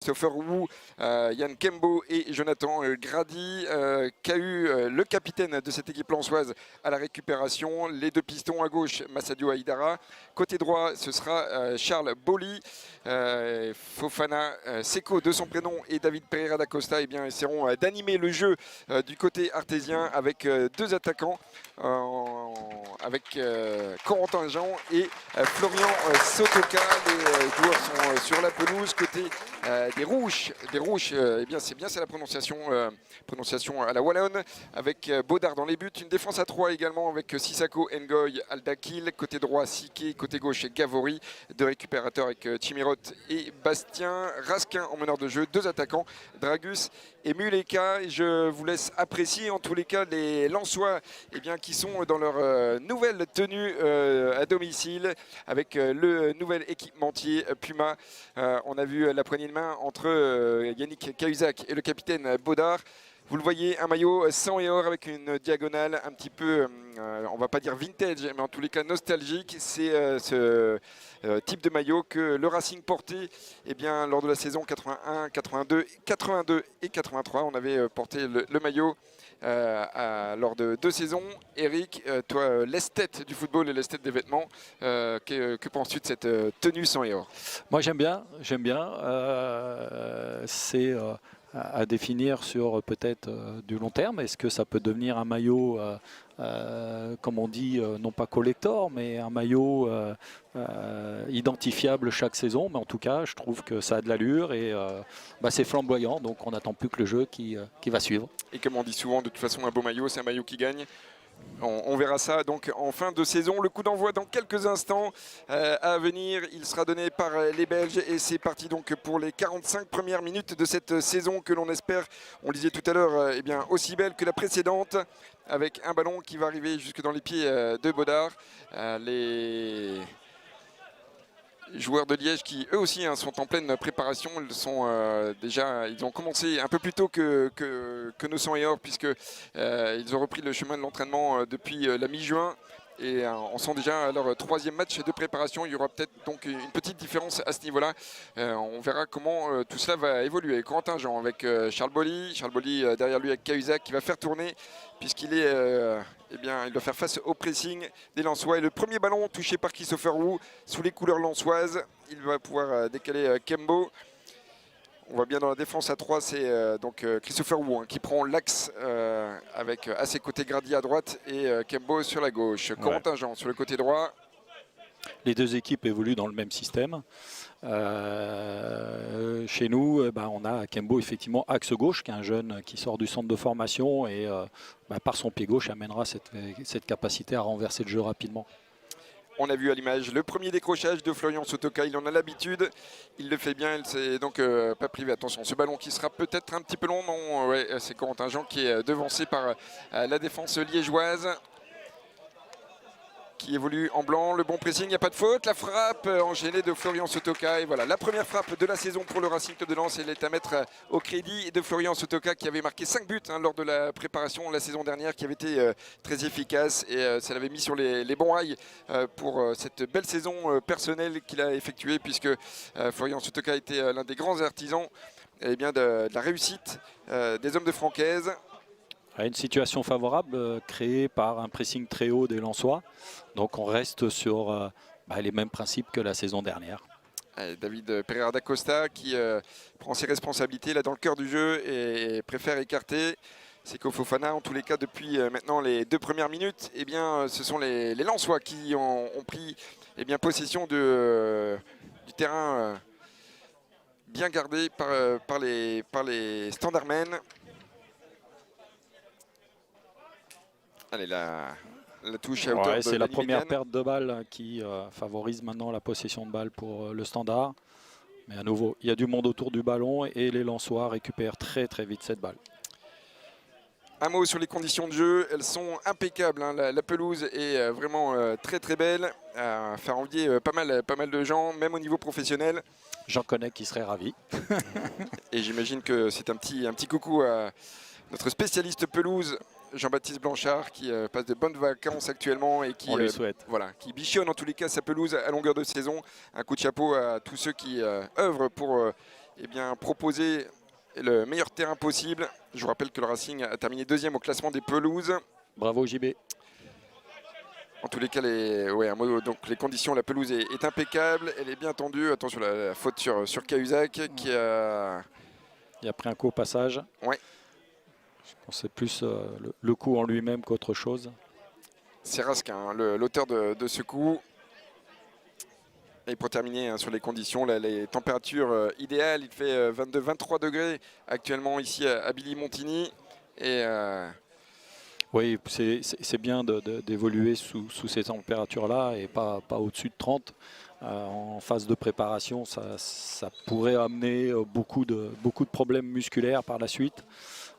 Christopher Wu, Yann Kembo et Jonathan Grady. KU, le capitaine de cette équipe lançoise à la récupération. Les deux pistons à gauche, Massadio Aïdara. Côté droit, ce sera Charles Boli. Fofana Seko de son prénom et David Pereira da Costa essaieront d'animer le jeu du côté artésien avec deux attaquants, avec Corentin Jean et Florian Sotoka. Les joueurs sont sur la pelouse côté des rouges, c'est la prononciation à la wallonne, avec Baudard dans les buts, une défense à 3 également avec Sissako, Ngoy, Aldakil, côté droit Siké, côté gauche Gavori, deux récupérateurs avec Chimirot et Bastien, Raskin en meneur de jeu, deux attaquants, Dragus et Muleka. Je vous laisse apprécier en tous les cas les Lensois qui sont dans leur nouvelle tenue à domicile avec le nouvel équipementier Puma. On a vu la poignée de main entre Yannick Cahuzac et le capitaine Baudard. Vous le voyez, un maillot sang et or avec une diagonale un petit peu, on va pas dire vintage, mais en tous les cas nostalgique. C'est ce type de maillot que le Racing portait lors de la saison 81, 82 et 83. On avait porté le maillot lors de 2 saisons. Eric, toi, l'esthète du football et l'esthète des vêtements, que penses-tu de cette tenue sang et or? Moi j'aime bien. C'est à définir sur peut-être du long terme. Est-ce que ça peut devenir un maillot, comme on dit, non pas collector, mais un maillot identifiable chaque saison? Mais en tout cas, je trouve que ça a de l'allure et c'est flamboyant. Donc on n'attend plus que le jeu qui va suivre. Et comme on dit souvent, de toute façon, un beau maillot, c'est un maillot qui gagne. On verra ça donc en fin de saison. Le coup d'envoi dans quelques instants à venir. Il sera donné par les Belges et c'est parti donc pour les 45 premières minutes de cette saison que l'on espère, on le disait tout à l'heure, aussi belle que la précédente, avec un ballon qui va arriver jusque dans les pieds de Baudard. Les joueurs de Liège qui eux aussi sont en pleine préparation, ils ont commencé un peu plus tôt que nos sang et or puisque ils ont repris le chemin de l'entraînement depuis la mi-juin et on sent déjà leur 3e match de préparation. Il y aura peut-être donc une petite différence à ce niveau-là. On verra comment tout cela va évoluer. Corentin Jean avec Charles Boli derrière lui avec Cahuzac qui va faire tourner puisqu'il est il doit faire face au pressing des Lensois. Et le premier ballon touché par Christopher Wu sous les couleurs lensoises. Il va pouvoir décaler Kembo. On voit bien dans la défense à 3, c'est donc Christopher Wu qui prend l'axe avec à ses côtés Grady à droite et Kembo sur la gauche. Corentin Jean sur le côté droit. Les deux équipes évoluent dans le même système. Chez nous, on a Kembo effectivement axe gauche, qui est un jeune qui sort du centre de formation et par son pied gauche amènera cette capacité à renverser le jeu rapidement. On a vu à l'image le premier décrochage de Florian Sotoka, il en a l'habitude, il le fait bien, il s'est donc pas privé. Attention, ce ballon qui sera peut-être un petit peu long, non, c'est Corentin Jean qui est devancé par la défense liégeoise, qui évolue en blanc, le bon pressing, il n'y a pas de faute, la frappe enchaînée de Florian Sotoka, et voilà, la première frappe de la saison pour le Racing Club de Lens, elle est à mettre au crédit de Florian Sotoka qui avait marqué 5 buts lors de la préparation la saison dernière, qui avait été très efficace, et ça l'avait mis sur les bons rails pour cette belle saison personnelle qu'il a effectuée, puisque Florian Sotoka était l'un des grands artisans de la réussite des hommes de Francaise. Une situation favorable créée par un pressing très haut des Lensois. Donc on reste sur les mêmes principes que la saison dernière. David Pereira da Costa qui prend ses responsabilités là dans le cœur du jeu et préfère écarter. Seko Fofana, en tous les cas depuis maintenant les 2 premières minutes, ce sont les Lensois qui ont pris possession du terrain bien gardé par les Standardmen. Allez, la touche à hauteur de c'est la première perte de balle qui favorise maintenant la possession de balle pour le Standard. Mais à nouveau, il y a du monde autour du ballon et les Lensois récupèrent très très vite cette balle. Un mot sur les conditions de jeu, elles sont impeccables. La pelouse est vraiment très très belle, à faire envier pas mal de gens, même au niveau professionnel. J'en connais qui seraient ravis. Et j'imagine que c'est un petit coucou à notre spécialiste pelouse, Jean-Baptiste Blanchard, qui passe de bonnes vacances actuellement et qui, qui bichonne en tous les cas sa pelouse à longueur de saison. Un coup de chapeau à tous ceux qui œuvrent pour proposer le meilleur terrain possible. Je vous rappelle que le Racing a terminé 2e au classement des pelouses. Bravo JB. En tous les cas, donc les conditions, la pelouse est impeccable, elle est bien tendue. Attention, la faute sur Cahuzac qui a... Il a pris un coup au passage. Ouais. Je pense que c'est plus le coup en lui-même qu'autre chose. C'est Raskin, l'auteur de ce coup. Et pour terminer sur les conditions, là, les températures idéales, il fait 22-23 degrés actuellement ici à Billy-Montigny. Et oui, c'est bien d'évoluer sous ces températures-là et pas au-dessus de 30. En phase de préparation, ça pourrait amener beaucoup de problèmes musculaires par la suite.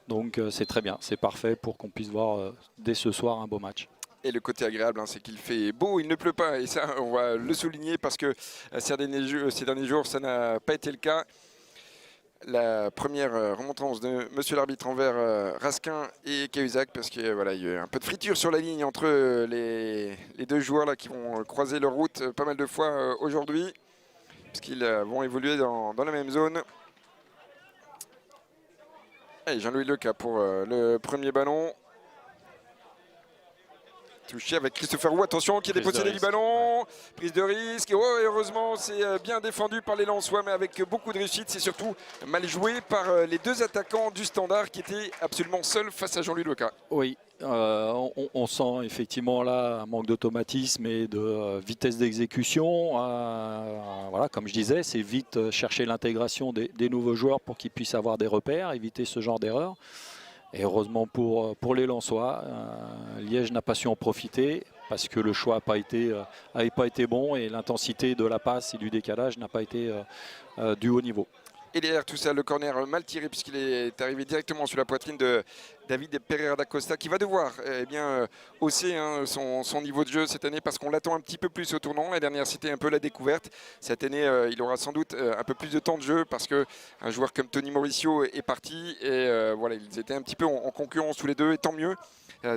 Donc c'est très bien, c'est parfait pour qu'on puisse voir dès ce soir un beau match. Et le côté agréable, c'est qu'il fait beau, il ne pleut pas. Et ça, on va le souligner parce que ces derniers jours, ça n'a pas été le cas. La première remontance de monsieur l'arbitre envers Raskin et Cahuzac, parce qu'il voilà, y a eu un peu de friture sur la ligne entre les deux joueurs là, qui vont croiser leur route pas mal de fois aujourd'hui, puisqu'ils vont évoluer dans la même zone. Et Jean-Louis Leca pour le premier ballon. Touché avec Christopher Roux, attention qui est dépossédé du ballon, prise de risque, et heureusement c'est bien défendu par les Lensois mais avec beaucoup de réussite, c'est surtout mal joué par les deux attaquants du Standard qui étaient absolument seuls face à Jean-Louis Leca. Oui, on sent effectivement là un manque d'automatisme et de vitesse d'exécution. Voilà, comme je disais, c'est vite chercher l'intégration des nouveaux joueurs pour qu'ils puissent avoir des repères, éviter ce genre d'erreur. Et heureusement pour les Lensois, Liège n'a pas su en profiter parce que le choix n'avait pas été bon et l'intensité de la passe et du décalage n'a pas été du haut niveau. Et derrière tout ça, le corner mal tiré puisqu'il est arrivé directement sur la poitrine de David Pereira da Costa qui va devoir hausser son niveau de jeu cette année parce qu'on l'attend un petit peu plus au tournant. La dernière, c'était un peu la découverte. Cette année, il aura sans doute un peu plus de temps de jeu parce qu'un joueur comme Tony Mauricio est parti et voilà, ils étaient un petit peu en concurrence tous les deux et tant mieux.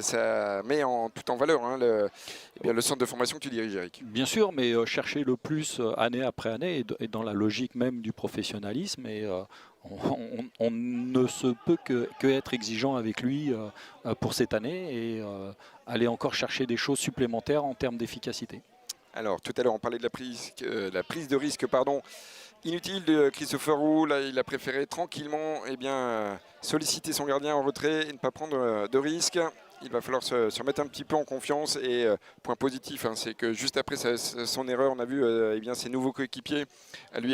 Ça met tout en valeur le centre de formation que tu diriges, Eric. Bien sûr, mais chercher le plus année après année et dans la logique même du professionnalisme. Et on ne se peut que être exigeant avec lui pour cette année et aller encore chercher des choses supplémentaires en termes d'efficacité. Alors, tout à l'heure, on parlait de la prise de risque inutile de Christopher Roux. Là, il a préféré tranquillement solliciter son gardien en retrait et ne pas prendre de risque. Il va falloir se remettre un petit peu en confiance et point positif, c'est que juste après son erreur, on a vu ses nouveaux coéquipiers lui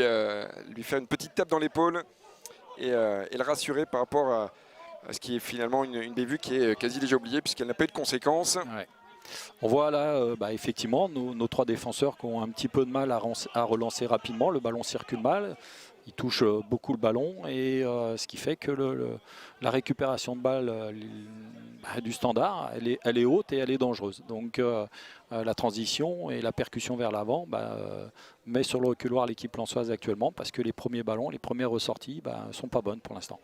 faire une petite tape dans l'épaule et le rassurer par rapport à ce qui est finalement une bévue qui est quasi déjà oubliée puisqu'elle n'a pas eu de conséquences. Ouais. On voit là effectivement nos trois défenseurs qui ont un petit peu de mal à relancer rapidement. Le ballon circule mal, il touche beaucoup le ballon et ce qui fait que la récupération de balle du Standard, elle est haute et elle est dangereuse. Donc la transition et la percussion vers l'avant met sur le reculoir l'équipe lensoise actuellement parce que les premiers ballons, les premières ressorties ne sont pas bonnes pour l'instant.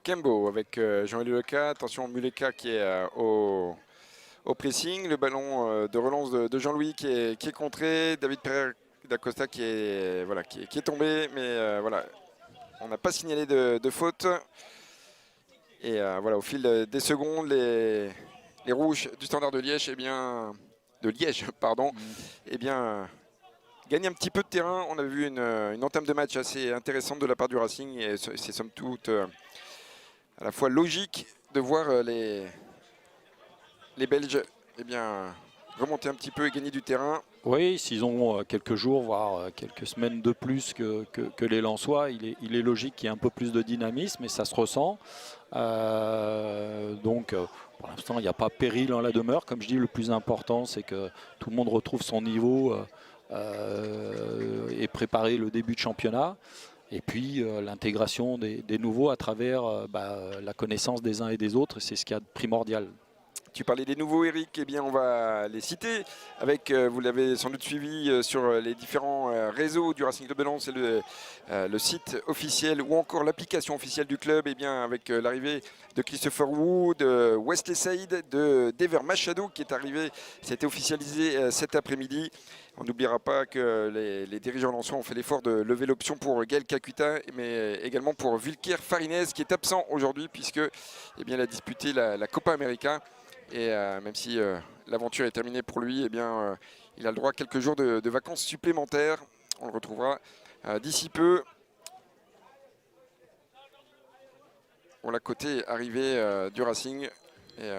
Kembo avec Jean-Élie Leca, attention Muleka qui est au pressing, le ballon de relance de Jean-Louis qui est contré, David Pereira da Costa qui est tombé, mais voilà, on n'a pas signalé de faute. Et voilà, au fil des secondes, les rouges du Standard de Liège, gagnent un petit peu de terrain. On a vu une entame de match assez intéressante de la part du Racing et c'est somme toute à la fois logique de voir les Belges remonter un petit peu et gagner du terrain. Oui, s'ils ont quelques jours, voire quelques semaines de plus que les Lensois, il est logique qu'il y ait un peu plus de dynamisme et ça se ressent. Donc pour l'instant, il n'y a pas péril en la demeure. Comme je dis, le plus important, c'est que tout le monde retrouve son niveau et préparer le début de championnat. Et puis l'intégration des nouveaux à travers la connaissance des uns et des autres, c'est ce qu'il y a de primordial. Tu parlais des nouveaux, Eric, eh bien on va les citer avec, vous l'avez sans doute suivi sur les différents réseaux du Racing Club de Lens et le site officiel ou encore l'application officielle du club, eh bien avec l'arrivée de Christopher Wood, de Wesley Saïd, de Dever Machado qui est arrivé, c'était officialisé cet après-midi. On n'oubliera pas que les dirigeants lensois ont fait l'effort de lever l'option pour Gaël Kakuta, mais également pour Vilker Farinez qui est absent aujourd'hui puisque eh bien, il a disputé la Copa América. Et même si l'aventure est terminée pour lui, eh bien, il a le droit à quelques jours de vacances supplémentaires. On le retrouvera d'ici peu. Voilà, côté arrivée du Racing. Et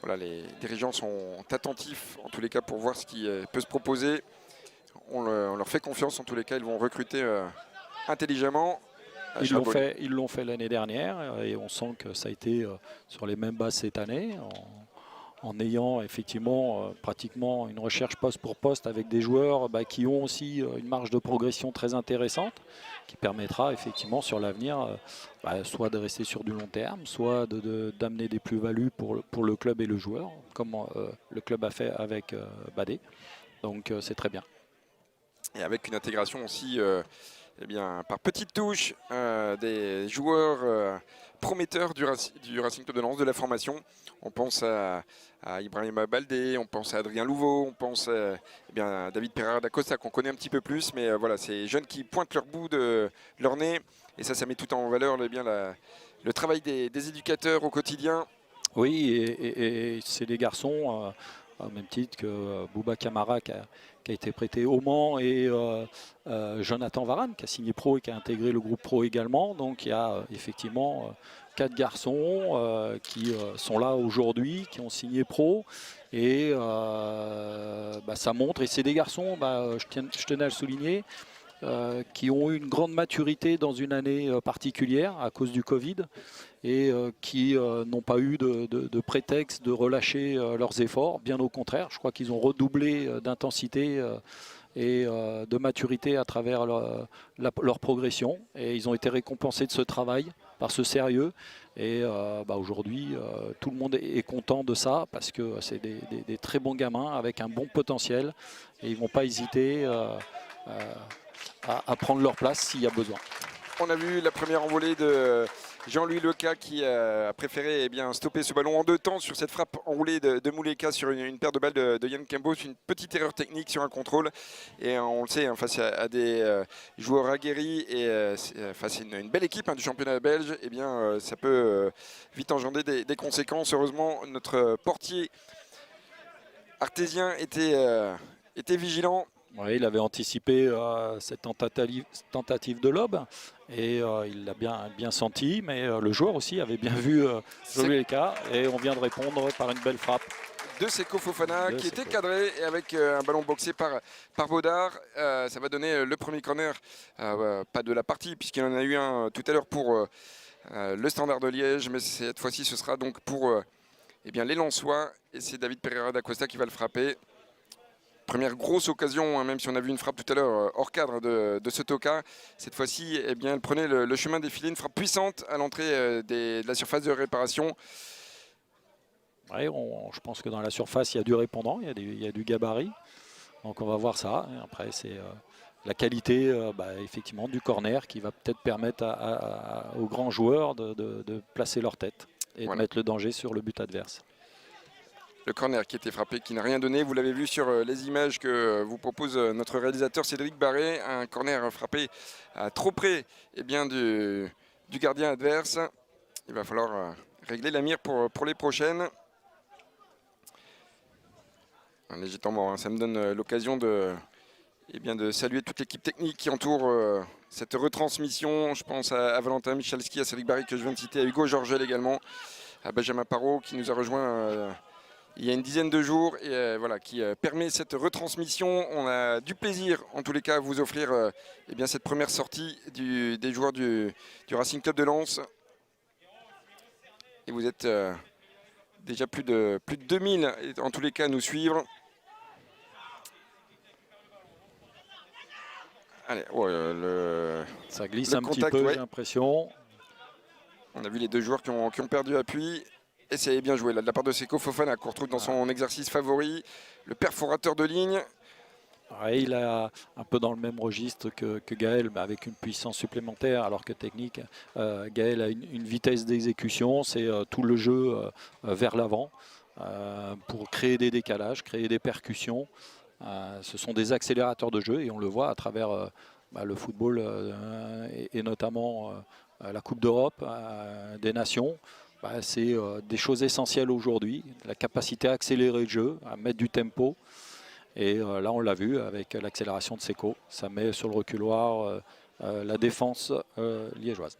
voilà, les dirigeants sont attentifs en tous les cas pour voir ce qui peut se proposer. On leur fait confiance en tous les cas, ils vont recruter intelligemment. Ils l'ont fait l'année dernière et on sent que ça a été sur les mêmes bases cette année en ayant effectivement pratiquement une recherche poste pour poste avec des joueurs qui ont aussi une marge de progression très intéressante qui permettra effectivement sur l'avenir soit de rester sur du long terme, soit d'amener des plus-values pour le club et le joueur, comme le club a fait avec Badé. Donc c'est très bien. Et avec une intégration aussi eh bien, par petites touches des joueurs prometteurs du Racing Club de Lens, de la formation. On pense à Ibrahima Baldé, on pense à Adrien Louveau, on pense à David Pereira da Costa qu'on connaît un petit peu plus. Mais voilà, ces jeunes qui pointent leur bout de leur nez. Et ça met tout en valeur le travail des éducateurs au quotidien. Oui, et c'est des garçons, au même titre que Bouba Camara qui a été prêté au Mans et Jonathan Varane qui a signé pro et qui a intégré le groupe pro également. Donc il y a effectivement 4 garçons qui sont là aujourd'hui, qui ont signé pro. Et ça montre, et c'est des garçons, je tenais à le souligner, qui ont eu une grande maturité dans une année particulière à cause du Covid et qui n'ont pas eu de prétexte de relâcher leurs efforts. Bien au contraire, je crois qu'ils ont redoublé d'intensité et de maturité à travers leur progression. Et ils ont été récompensés de ce travail, par ce sérieux. Et aujourd'hui, tout le monde est content de ça parce que c'est des très bons gamins avec un bon potentiel. Et ils ne vont pas hésiter à prendre leur place s'il y a besoin. On a vu la première envolée de Jean-Louis Leca qui a préféré stopper ce ballon en 2 temps sur cette frappe enroulée de Mouleka sur une paire de balles de Yann Kembo. C'est une petite erreur technique sur un contrôle. Et on le sait, face à des joueurs aguerris et face à une belle équipe du championnat belge, ça peut vite engendrer des conséquences. Heureusement, notre portier artésien était vigilant. Oui, il avait anticipé cette tentative de lob et il l'a bien senti, mais le joueur aussi avait bien vu le cas et on vient de répondre par une belle frappe. De Seko Fofana qui était cadré et avec un ballon boxé par Baudard. Ça va donner le premier corner, pas de la partie puisqu'il en a eu un tout à l'heure pour le Standard de Liège, mais cette fois-ci ce sera donc pour les Lensois et c'est David Pereira da Costa qui va le frapper. Première grosse occasion, même si on a vu une frappe tout à l'heure hors cadre de ce Toka. Cette fois-ci, elle prenait le chemin défilé, une frappe puissante à l'entrée de la surface de réparation. Ouais, je pense que dans la surface, il y a du répondant, il y a du gabarit. Donc on va voir ça. Et après, c'est la qualité effectivement du corner qui va peut-être permettre aux grands joueurs de placer leur tête et de mettre le danger sur le but adverse. Le corner qui était frappé, qui n'a rien donné. Vous l'avez vu sur les images que vous propose notre réalisateur Cédric Barré. Un corner frappé trop près du gardien adverse. Il va falloir régler la mire pour les prochaines. Un léger temps mort, ça me donne l'occasion de saluer toute l'équipe technique qui entoure cette retransmission. Je pense à Valentin Michalski, à Cédric Barré que je viens de citer, à Hugo Georgel également, à Benjamin Parot qui nous a rejoint il y a une dizaine de jours et qui permet cette retransmission. On a du plaisir en tous les cas à vous offrir cette première sortie des joueurs du Racing Club de Lens. Et vous êtes déjà plus de 2000 en tous les cas à nous suivre. Allez, ça glisse un petit peu, j'ai l'impression. On a vu les deux joueurs qui ont perdu appui. Et c'est bien joué là, de la part de Seko Fofana qu'on retrouve dans son exercice favori, le perforateur de ligne. Ouais, il est un peu dans le même registre que Gaël, mais avec une puissance supplémentaire, alors que technique, Gaël a une vitesse d'exécution, c'est tout le jeu vers l'avant pour créer des décalages, créer des percussions. Ce sont des accélérateurs de jeu et on le voit à travers le football et notamment la Coupe d'Europe des Nations. C'est des choses essentielles aujourd'hui, la capacité à accélérer le jeu, à mettre du tempo. Et là, on l'a vu avec l'accélération de Seko. Ça met sur le reculoir la défense liégeoise.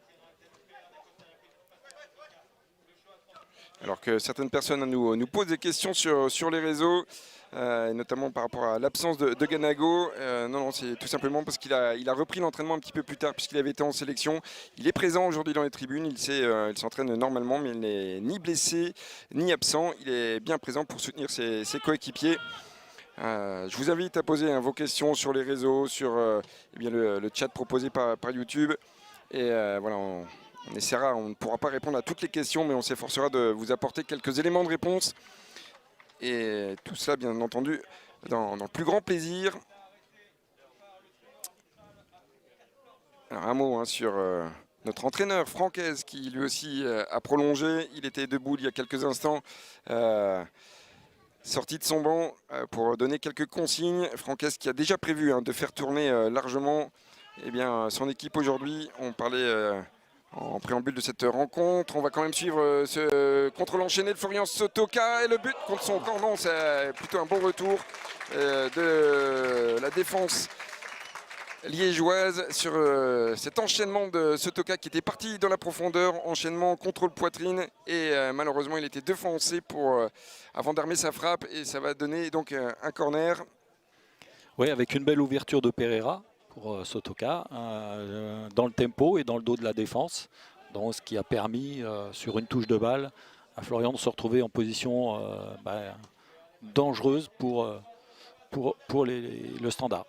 Alors que certaines personnes nous posent des questions sur les réseaux, notamment par rapport à l'absence de Ganago. Non, c'est tout simplement parce qu'il a repris l'entraînement un petit peu plus tard puisqu'il avait été en sélection. Il est présent aujourd'hui dans les tribunes, il s'entraîne normalement, mais il n'est ni blessé ni absent. Il est bien présent pour soutenir ses coéquipiers. Je vous invite à poser vos questions sur les réseaux, sur le chat proposé par YouTube. Et voilà, on essaiera, on ne pourra pas répondre à toutes les questions, mais on s'efforcera de vous apporter quelques éléments de réponse. Et tout ça, bien entendu, dans le plus grand plaisir. Alors, un mot sur notre entraîneur, Francaise, qui lui aussi a prolongé. Il était debout il y a quelques instants. Sorti de son banc pour donner quelques consignes. Francaise qui a déjà prévu de faire tourner largement son équipe aujourd'hui. On parlait en préambule de cette rencontre. On va quand même suivre ce contrôle enchaîné de Florian Sotoka et le but contre son camp. Non, c'est plutôt un bon retour de la défense liégeoise sur cet enchaînement de Sotoka qui était parti dans la profondeur, enchaînement contrôle poitrine et malheureusement il était défoncé avant d'armer sa frappe et ça va donner donc un corner. Oui, avec une belle ouverture de Pereira pour Sotoka dans le tempo et dans le dos de la défense, donc ce qui a permis sur une touche de balle à Florian de se retrouver en position dangereuse pour le standard.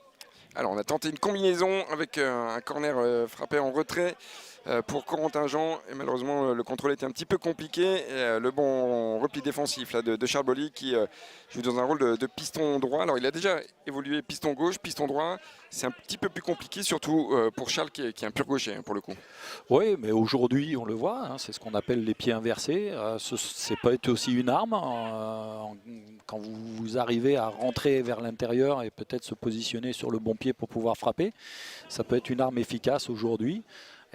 Alors on a tenté une combinaison avec un corner frappé en retrait pour Corentin Jean et malheureusement le contrôle était un petit peu compliqué et le bon repli défensif là, de Charles Bolly qui joue dans un rôle de piston droit. Alors il a déjà évolué piston gauche, piston droit, c'est un petit peu plus compliqué surtout pour Charles qui est un pur gaucher pour le coup. Oui, mais aujourd'hui on le voit, c'est ce qu'on appelle les pieds inversés, c'est pas être aussi une arme quand vous arrivez à rentrer vers l'intérieur et peut-être se positionner sur le bon pied pour pouvoir frapper, ça peut être une arme efficace aujourd'hui.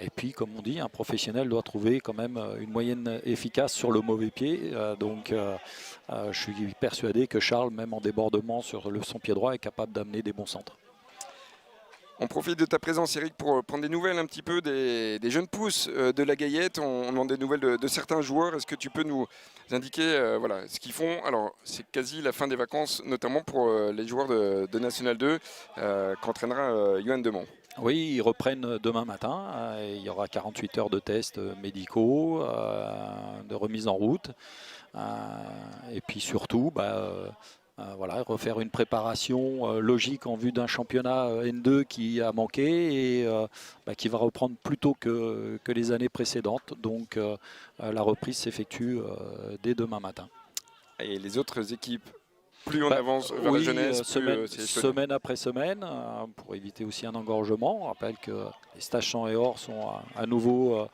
Et puis, comme on dit, un professionnel doit trouver quand même une moyenne efficace sur le mauvais pied. Je suis persuadé que Charles, même en débordement sur son pied droit, est capable d'amener des bons centres. On profite de ta présence, Eric, pour prendre des nouvelles un petit peu des jeunes pousses de la Gaillette. On demande des nouvelles de certains joueurs. Est-ce que tu peux nous indiquer voilà, ce qu'ils font? Alors, c'est quasi la fin des vacances, notamment pour les joueurs de National 2 qu'entraînera Johan Demont. Oui, ils reprennent demain matin. Il y aura 48 heures de tests médicaux, de remise en route. Et puis surtout, refaire une préparation logique en vue d'un championnat N2 qui a manqué et qui va reprendre plus tôt que les années précédentes. Donc la reprise s'effectue dès demain matin. Et les autres équipes, plus on avance vers la jeunesse, semaine après semaine, pour éviter aussi un engorgement. On rappelle que les stages champs et or sont à nouveau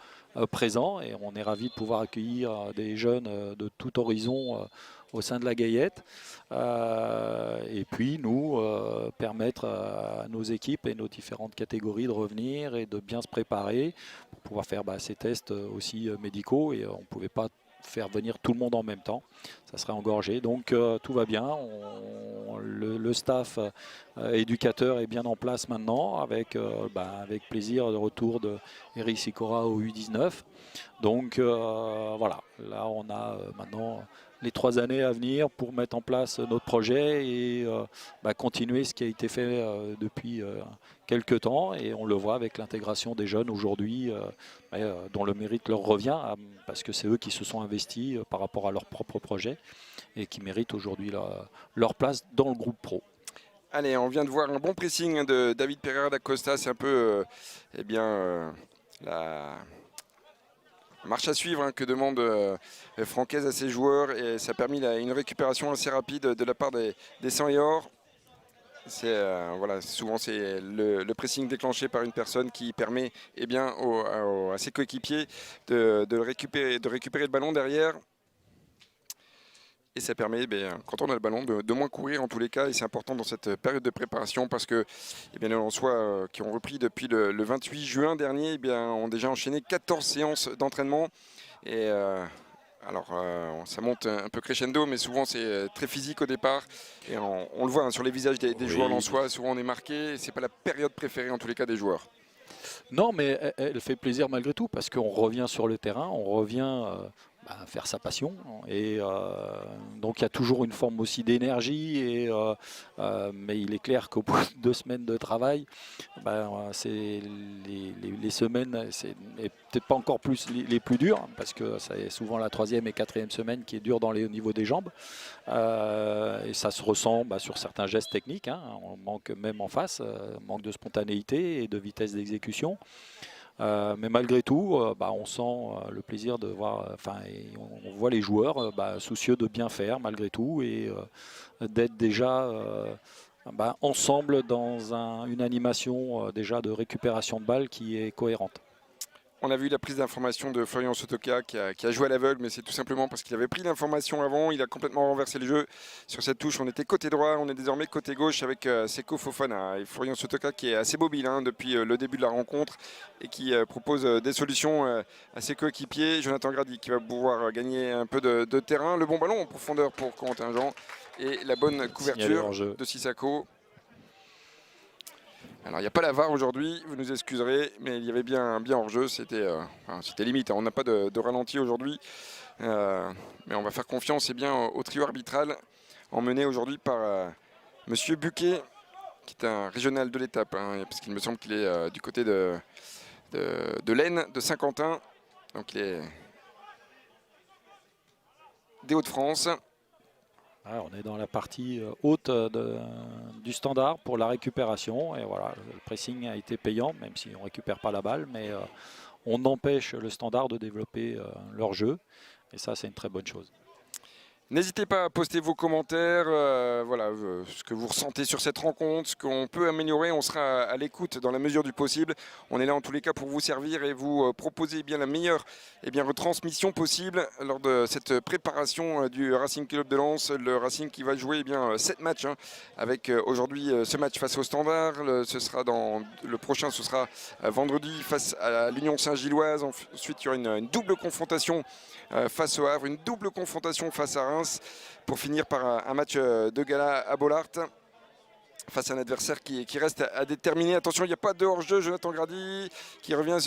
présents et on est ravis de pouvoir accueillir des jeunes de tout horizon au sein de la Gaillette. Et puis nous permettre à nos équipes et nos différentes catégories de revenir et de bien se préparer pour pouvoir faire ces tests aussi médicaux et on ne pouvait pas faire venir tout le monde en même temps, ça serait engorgé, donc tout va bien, le staff éducateur est bien en place maintenant avec plaisir de retour de Eric Sicora au U19, donc voilà, là on a maintenant les 3 années à venir pour mettre en place notre projet et continuer ce qui a été fait depuis quelques temps et on le voit avec l'intégration des jeunes aujourd'hui dont le mérite leur revient parce que c'est eux qui se sont investis par rapport à leur propre projet et qui méritent aujourd'hui leur place dans le groupe pro. Allez, on vient de voir un bon pressing de David Pereira da Costa, c'est un peu Marche à suivre hein, que demande Francaise à ses joueurs et ça a permis une récupération assez rapide de la part des 100 et or. Voilà, souvent c'est le pressing déclenché par une personne qui permet eh bien, à ses coéquipiers de récupérer le ballon derrière. Et ça permet, quand on a le ballon, de moins courir en tous les cas. Et c'est important dans cette période de préparation parce que les Lensois qui ont repris depuis le 28 juin dernier ont déjà enchaîné 14 séances d'entraînement. Et alors, ça monte un peu crescendo, mais souvent c'est très physique au départ. Et on le voit hein, sur les visages des joueurs lensois, souvent on est marqué. Ce n'est pas la période préférée en tous les cas des joueurs. Non, mais elle fait plaisir malgré tout parce qu'on revient sur le terrain, on revient faire sa passion. Et donc il y a toujours une forme aussi d'énergie. Mais il est clair qu'au bout de 2 semaines de travail, c'est les semaines, c'est peut-être pas encore plus les plus dures parce que c'est souvent la 3e et 4e semaine qui est dure au niveau des jambes. Et ça se ressent sur certains gestes techniques. Hein. On manque même en face, manque de spontanéité et de vitesse d'exécution. Mais malgré tout, on sent le plaisir de voir, on voit les joueurs soucieux de bien faire malgré tout et d'être déjà ensemble dans une animation déjà de récupération de balles qui est cohérente. On a vu la prise d'information de Florian Sotoka qui a joué à l'aveugle, mais c'est tout simplement parce qu'il avait pris l'information avant. Il a complètement renversé le jeu sur cette touche. On était côté droit, on est désormais côté gauche avec Seko Fofana et Florian Sotoka qui est assez mobile hein, depuis le début de la rencontre et qui propose des solutions à ses coéquipiers. Jonathan Grady qui va pouvoir gagner un peu de terrain. Le bon ballon en profondeur pour Corentin Jean et la bonne couverture de Sissako. Alors il n'y a pas la VAR aujourd'hui, vous nous excuserez, mais il y avait bien hors-jeu, c'était limite, hein. On n'a pas de ralenti aujourd'hui, mais on va faire confiance au trio arbitral emmené aujourd'hui par Monsieur Buquet, qui est un régional de l'étape, hein, parce qu'il me semble qu'il est du côté de l'Aisne, de Saint-Quentin, donc il est des Hauts-de-France. On est dans la partie haute du standard pour la récupération et voilà, le pressing a été payant même si on ne récupère pas la balle, mais on empêche le standard de développer leur jeu et ça c'est une très bonne chose. N'hésitez pas à poster vos commentaires, ce que vous ressentez sur cette rencontre, ce qu'on peut améliorer. On sera à l'écoute dans la mesure du possible. On est là en tous les cas pour vous servir et vous proposer bien la meilleure retransmission possible lors de cette préparation du Racing Club de Lens. Le Racing qui va jouer 7 matchs hein, avec aujourd'hui ce match face au Standard. Le prochain, ce sera vendredi face à l'Union Saint-Gilloise. Ensuite, il y aura une double confrontation face au Havre, une double confrontation face à Reims pour finir par un match de gala à Bollaert face à un adversaire qui reste à déterminer. Attention, il n'y a pas de hors-jeu. Jonathan Grady qui revient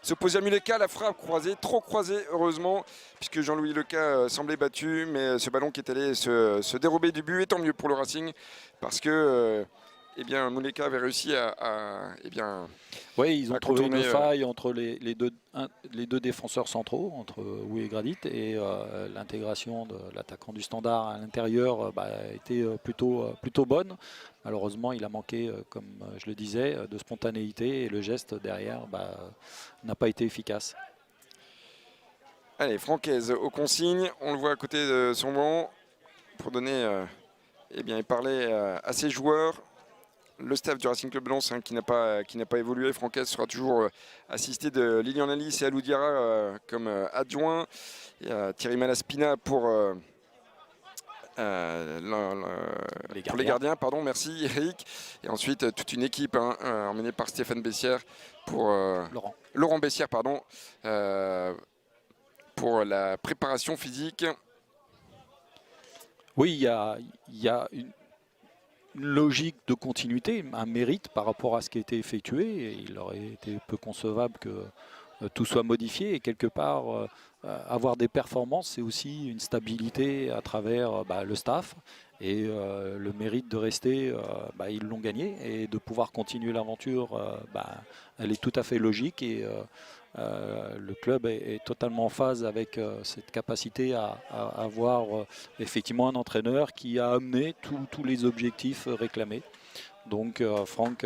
s'opposer à Muleka. La frappe croisée, trop croisée heureusement, puisque Jean-Louis Leca semblait battu. Mais ce ballon qui est allé se dérober du but, et tant mieux pour le Racing, parce que Muleka avait réussi oui, ils ont trouvé une faille entre les deux défenseurs centraux, entre Houé et Gradit, et l'intégration de l'attaquant du Standard à l'intérieur a été plutôt bonne. Malheureusement, il a manqué, comme je le disais, de spontanéité et le geste derrière n'a pas été efficace. Allez, Francaise aux consignes, on le voit à côté de son banc pour donner et parler à ses joueurs. Le staff du Racing Club de Lens hein, qui n'a pas évolué. Francaise sera toujours assisté de Lilian Alice et Alou Diarra comme adjoint. Il y a Thierry Malaspina pour les gardiens. Pardon, merci Eric. Et ensuite toute une équipe emmenée par Stéphane Bessière pour Laurent Bessière pardon, pour la préparation physique. Oui, il y a une logique de continuité, un mérite par rapport à ce qui a été effectué. Et il aurait été peu concevable que tout soit modifié. Et quelque part, avoir des performances, c'est aussi une stabilité à travers le staff. Et le mérite de rester, ils l'ont gagné. Et de pouvoir continuer l'aventure, elle est tout à fait logique. Et le club est totalement en phase avec cette capacité à avoir effectivement un entraîneur qui a amené tous les objectifs réclamés. Donc Franck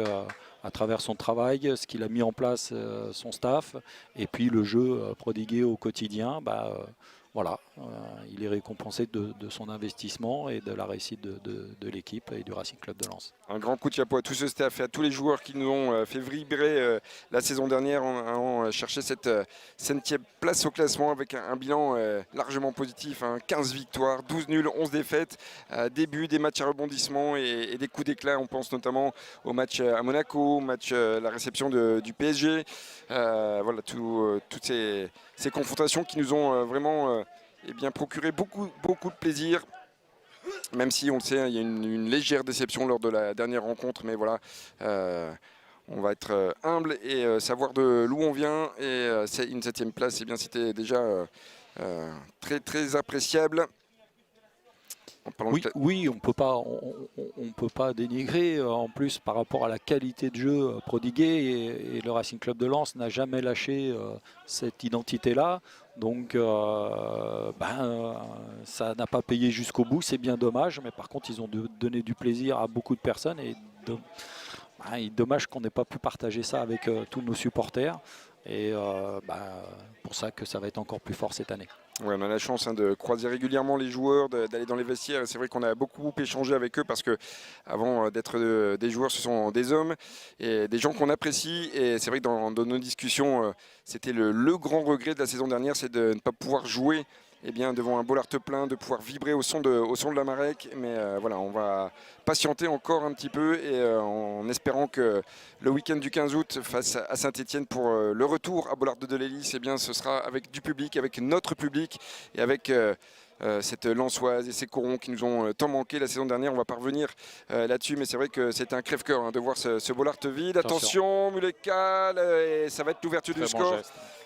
à travers son travail, ce qu'il a mis en place, son staff, et puis le jeu prodigué au quotidien. Voilà, il est récompensé de son investissement et de la réussite de l'équipe et du Racing Club de Lens. Un grand coup de chapeau à tout ce staff et à tous les joueurs qui nous ont fait vibrer la saison dernière en allant chercher cette 5e place au classement avec un bilan largement positif, 15 victoires, 12 nuls, 11 défaites, début des matchs à rebondissement et des coups d'éclat. On pense notamment au match à Monaco, au match la réception du PSG. Voilà, toutes ces confrontations qui nous ont vraiment procuré beaucoup de plaisir. Même si on le sait, il y a une légère déception lors de la dernière rencontre, mais voilà, on va être humble et savoir de d'où on vient. Et c'est une 7e place, c'était déjà très appréciable. Oui, on ne peut pas dénigrer. En plus, par rapport à la qualité de jeu prodiguée, et le Racing Club de Lens n'a jamais lâché cette identité-là. Donc, ça n'a pas payé jusqu'au bout. C'est bien dommage. Mais par contre, ils ont donné du plaisir à beaucoup de personnes. Et dommage qu'on n'ait pas pu partager ça avec tous nos supporters. Et pour ça que ça va être encore plus fort cette année. Ouais, on a la chance de croiser régulièrement les joueurs, d'aller dans les vestiaires. C'est vrai qu'on a beaucoup échangé avec eux parce que avant d'être des joueurs, ce sont des hommes et des gens qu'on apprécie. Et c'est vrai que dans nos discussions, c'était le grand regret de la saison dernière, c'est de ne pas pouvoir jouer devant un Bollaert plein, de pouvoir vibrer au son de la Marek. Mais voilà, on va patienter encore un petit peu et en espérant que le week-end du 15 août face à Saint-Etienne pour le retour à Bollaert de l'Hélice, ce sera avec du public, avec notre public et avec cette Lensoise et ces Corons qui nous ont tant manqué la saison dernière. On va pas revenir là-dessus, mais c'est vrai que c'est un crève-cœur de voir ce Bollaert vide. Attention, Muleka, et ça va être l'ouverture du score.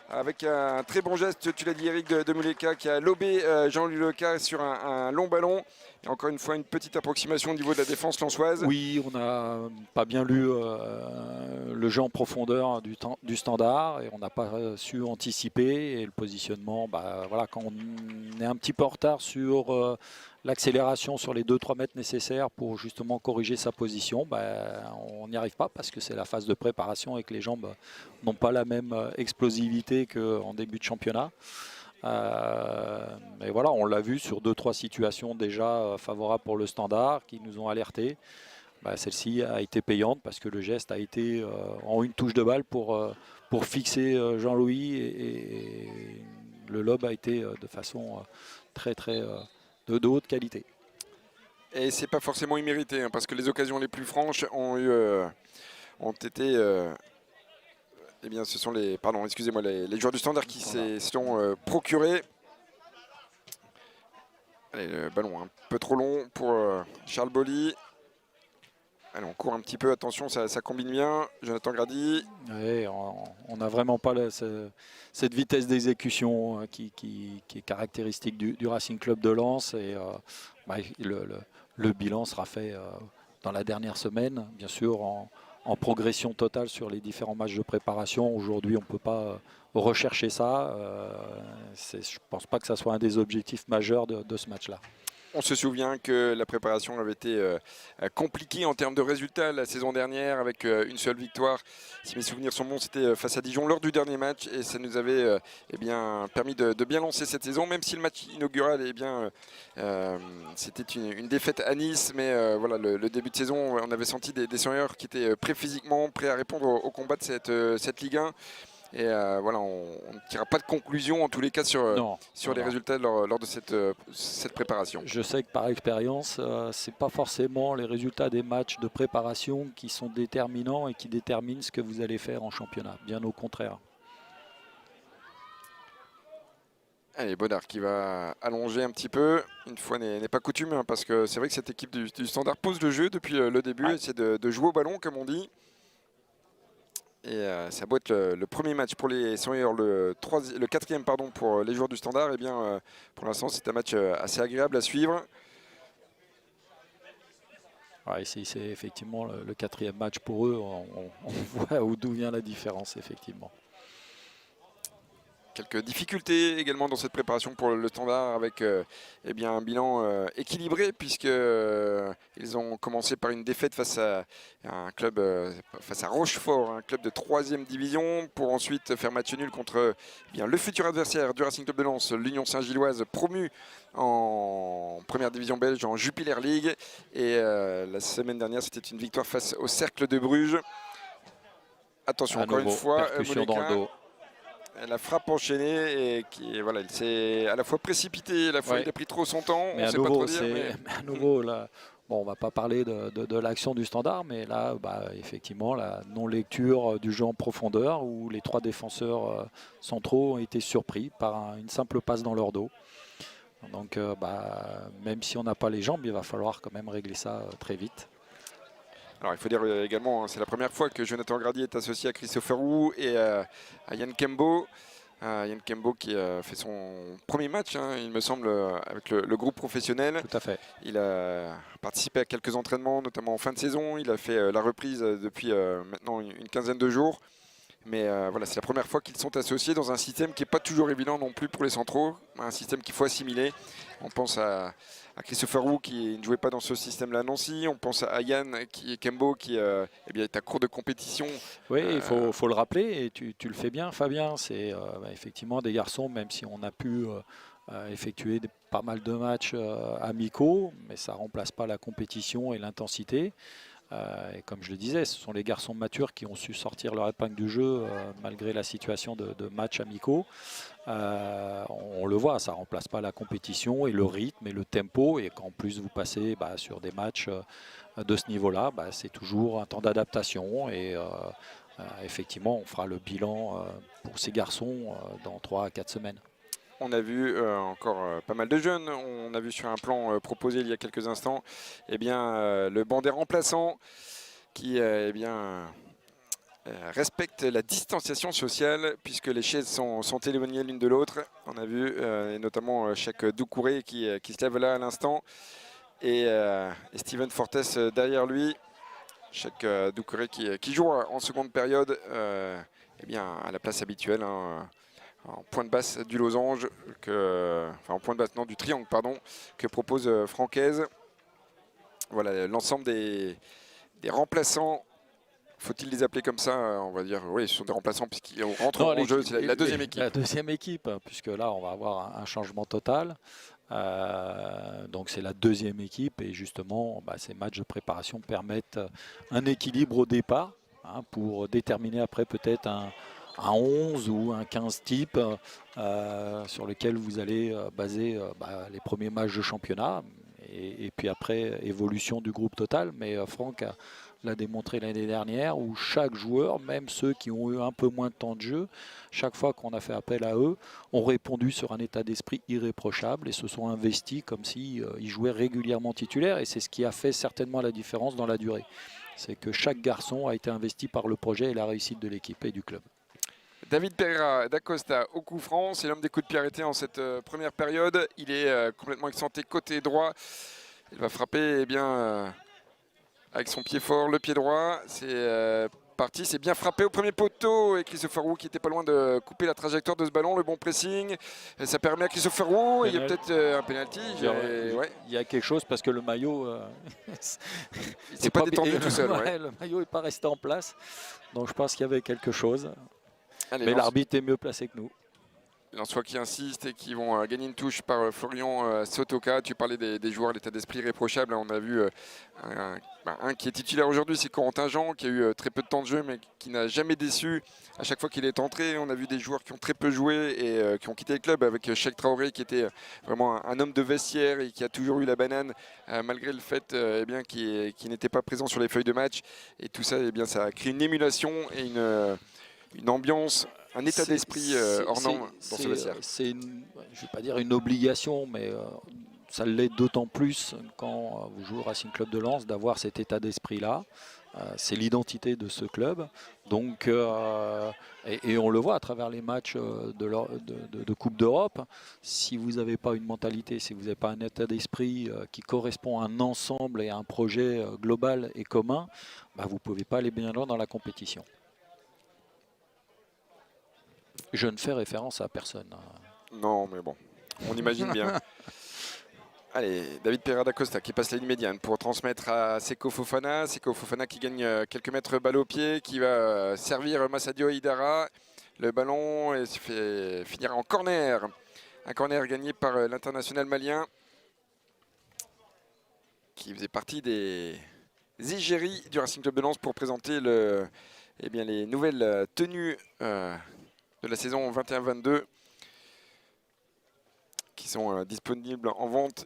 Avec un très bon geste, tu l'as dit Eric, de Muleka qui a lobé Jean-Louis Leca sur un long ballon. Et encore une fois, une petite approximation au niveau de la défense lensoise. Oui, on n'a pas bien lu le jeu en profondeur du Standard et on n'a pas su anticiper. Et le positionnement, voilà, quand on est un petit peu en retard sur l'accélération sur les 2-3 mètres nécessaires pour justement corriger sa position, on n'y arrive pas parce que c'est la phase de préparation et que les jambes n'ont pas la même explosivité qu'en début de championnat. Mais voilà, on l'a vu sur 2-3 situations déjà favorables pour le Standard qui nous ont alertés. Celle-ci a été payante parce que le geste a été en une touche de balle pour fixer Jean-Louis et le lob a été de façon très de haute qualité. Et c'est pas forcément immérité parce que les occasions les plus franches ont été ce sont les joueurs du Standard qui s'y sont procurés. Allez, le ballon un peu trop long pour Charles Bolly. Allez, on court un petit peu, attention, ça combine bien. Jonathan Grady. Oui, on n'a vraiment pas cette vitesse d'exécution qui est caractéristique du Racing Club de Lens. Et le bilan sera fait dans la dernière semaine, bien sûr, en progression totale sur les différents matchs de préparation. Aujourd'hui, on ne peut pas rechercher ça. Je ne pense pas que ça soit un des objectifs majeurs de ce match-là. On se souvient que la préparation avait été compliquée en termes de résultats la saison dernière avec une seule victoire. Si mes souvenirs sont bons, c'était face à Dijon lors du dernier match et ça nous avait permis de bien lancer cette saison, même si le match inaugural c'était une défaite à Nice. Mais voilà, le début de saison, on avait senti des seniors qui étaient prêts physiquement, prêts à répondre au combat de cette Ligue 1. Et voilà, on ne tirera pas de conclusion en tous les cas sur les résultats lors de cette préparation. Je sais que par expérience, ce n'est pas forcément les résultats des matchs de préparation qui sont déterminants et qui déterminent ce que vous allez faire en championnat. Bien au contraire. Allez, Bollaert qui va allonger un petit peu. Une fois n'est pas coutume parce que c'est vrai que cette équipe du Standard pose le jeu depuis le début. Ouais. C'est de jouer au ballon comme on dit. Et ça doit être le premier match pour les seniors, le 4e pour les joueurs du Standard. Et pour l'instant, c'est un match assez agréable à suivre. Ouais, c'est effectivement le 4e match pour eux. On voit d'où vient la différence, effectivement. quelques difficultés également dans cette préparation pour le Standard avec eh bien, un bilan équilibré puisque ils ont commencé par une défaite face à un club, face à Rochefort, un club de 3e division, pour ensuite faire match nul contre eh bien, le futur adversaire du Racing Club de Lens, l'Union Saint-Gilloise, promu en première division belge en Jupiler League. Et la semaine dernière, c'était une victoire face au Cercle de Bruges. Attention, à encore nouveau, une fois, percussion dans le dos. La frappe enchaînée et qui, voilà, il s'est à la fois précipité, à la fois il a pris trop son temps. Mais on à sait nouveau, pas trop dire, à nouveau là, bon, on va pas parler de l'action du Standard, mais là, effectivement, la non-lecture du jeu en profondeur où les 3 défenseurs centraux ont été surpris par une simple passe dans leur dos. Donc, même si on n'a pas les jambes, il va falloir quand même régler ça très vite. Alors il faut dire également, c'est la première fois que Jonathan Grady est associé à Christopher Wu et à Yann Kembo. Yann Kembo qui a fait son premier match, hein, il me semble, avec le groupe professionnel. Tout à fait. Il a participé à quelques entraînements, notamment en fin de saison. Il a fait la reprise depuis maintenant une quinzaine de jours. Mais voilà, c'est la première fois qu'ils sont associés dans un système qui n'est pas toujours évident non plus pour les centraux, un système qu'il faut assimiler. On pense à Christopher Wu qui ne jouait pas dans ce système-là à Nancy. On pense à Yann Kembo qui eh bien, est à court de compétition. Oui, il faut le rappeler et tu le fais bien, Fabien. C'est effectivement des garçons, même si on a pu effectuer pas mal de matchs amicaux, mais ça ne remplace pas la compétition et l'intensité. Et comme je le disais, ce sont les garçons matures qui ont su sortir leur épingle du jeu malgré la situation de matchs amicaux. On le voit, ça ne remplace pas la compétition et le rythme et le tempo. Et qu'en plus vous passez sur des matchs de ce niveau-là, c'est toujours un temps d'adaptation. Et effectivement, on fera le bilan pour ces garçons dans 3 à 4 semaines. On a vu encore pas mal de jeunes. On a vu sur un plan proposé il y a quelques instants eh bien, le banc des remplaçants qui eh bien, respecte la distanciation sociale puisque les chaises sont éloignées l'une de l'autre. On a vu et notamment Cheikh Doucouré qui se lève là à l'instant et Steven Fortes derrière lui. Cheikh Doucouré qui joue en seconde période eh bien, à la place habituelle. Hein, en point de basse du losange, enfin en point de basse non, du triangle pardon, que propose Francaise. Voilà l'ensemble des remplaçants. Faut-il les appeler comme ça? On va dire oui, ce sont des remplaçants puisqu'ils rentrent en jeu. C'est la deuxième équipe. La deuxième équipe, puisque là on va avoir un changement total. Donc c'est la deuxième équipe et justement ces matchs de préparation permettent un équilibre au départ pour déterminer après peut-être un 11 ou un 15 type sur lequel vous allez baser les premiers matchs de championnat et puis après évolution du groupe total. Mais Franck l'a démontré l'année dernière où chaque joueur, même ceux qui ont eu un peu moins de temps de jeu, chaque fois qu'on a fait appel à eux, ont répondu sur un état d'esprit irréprochable et se sont investis comme s'ils jouaient régulièrement titulaires et c'est ce qui a fait certainement la différence dans la durée. C'est que chaque garçon a été investi par le projet et la réussite de l'équipe et du club. David Pereira d'Acosta au coup franc, c'est l'homme des coups de pied arrêtés en cette première période. Il est complètement excentré côté droit. Il va frapper eh bien, avec son pied fort, le pied droit. C'est parti, c'est bien frappé au premier poteau. Et Christopher Wu qui n'était pas loin de couper la trajectoire de ce ballon, le bon pressing. Et ça permet à Christopher Wu, il y a peut-être un penalty. Il y a quelque chose parce que le maillot... il ne s'est pas détendu tout seul. Ouais. Le maillot n'est pas resté en place. Donc je pense qu'il y avait quelque chose. Allez, mais l'arbitre est mieux placé que nous. Lensois qui insiste et qui vont gagner une touche par Florian Sotoka. Tu parlais des joueurs à l'état d'esprit irréprochable. On a vu un qui est titulaire aujourd'hui, c'est Corentin Jean, qui a eu très peu de temps de jeu, mais qui n'a jamais déçu à chaque fois qu'il est entré. On a vu des joueurs qui ont très peu joué et qui ont quitté le club, avec Cheikh Traoré qui était vraiment un homme de vestiaire et qui a toujours eu la banane, malgré le fait eh bien, qu'il n'était pas présent sur les feuilles de match. Et tout ça, eh bien, ça a créé une émulation et une ambiance, un état d'esprit hors norme dans ce vestiaire. C'est je ne vais pas dire une obligation, mais ça l'est d'autant plus quand vous jouez au Racing Club de Lens d'avoir cet état d'esprit-là. C'est l'identité de ce club. Donc, et on le voit à travers les matchs de Coupe d'Europe. Si vous n'avez pas une mentalité, si vous n'avez pas un état d'esprit qui correspond à un ensemble et à un projet global et commun, vous ne pouvez pas aller bien loin dans la compétition. Je ne fais référence à personne. Non, mais bon, on imagine bien. Allez, David Pereira da Costa qui passe la ligne médiane pour transmettre à Seko Fofana. Seko Fofana qui gagne quelques mètres balle au pied, qui va servir Massadio Aidara. Le ballon finira en corner. Un corner gagné par l'international malien qui faisait partie des égéries du Racing Club de Lens pour présenter les nouvelles tenues de la saison 21-22 qui sont disponibles en vente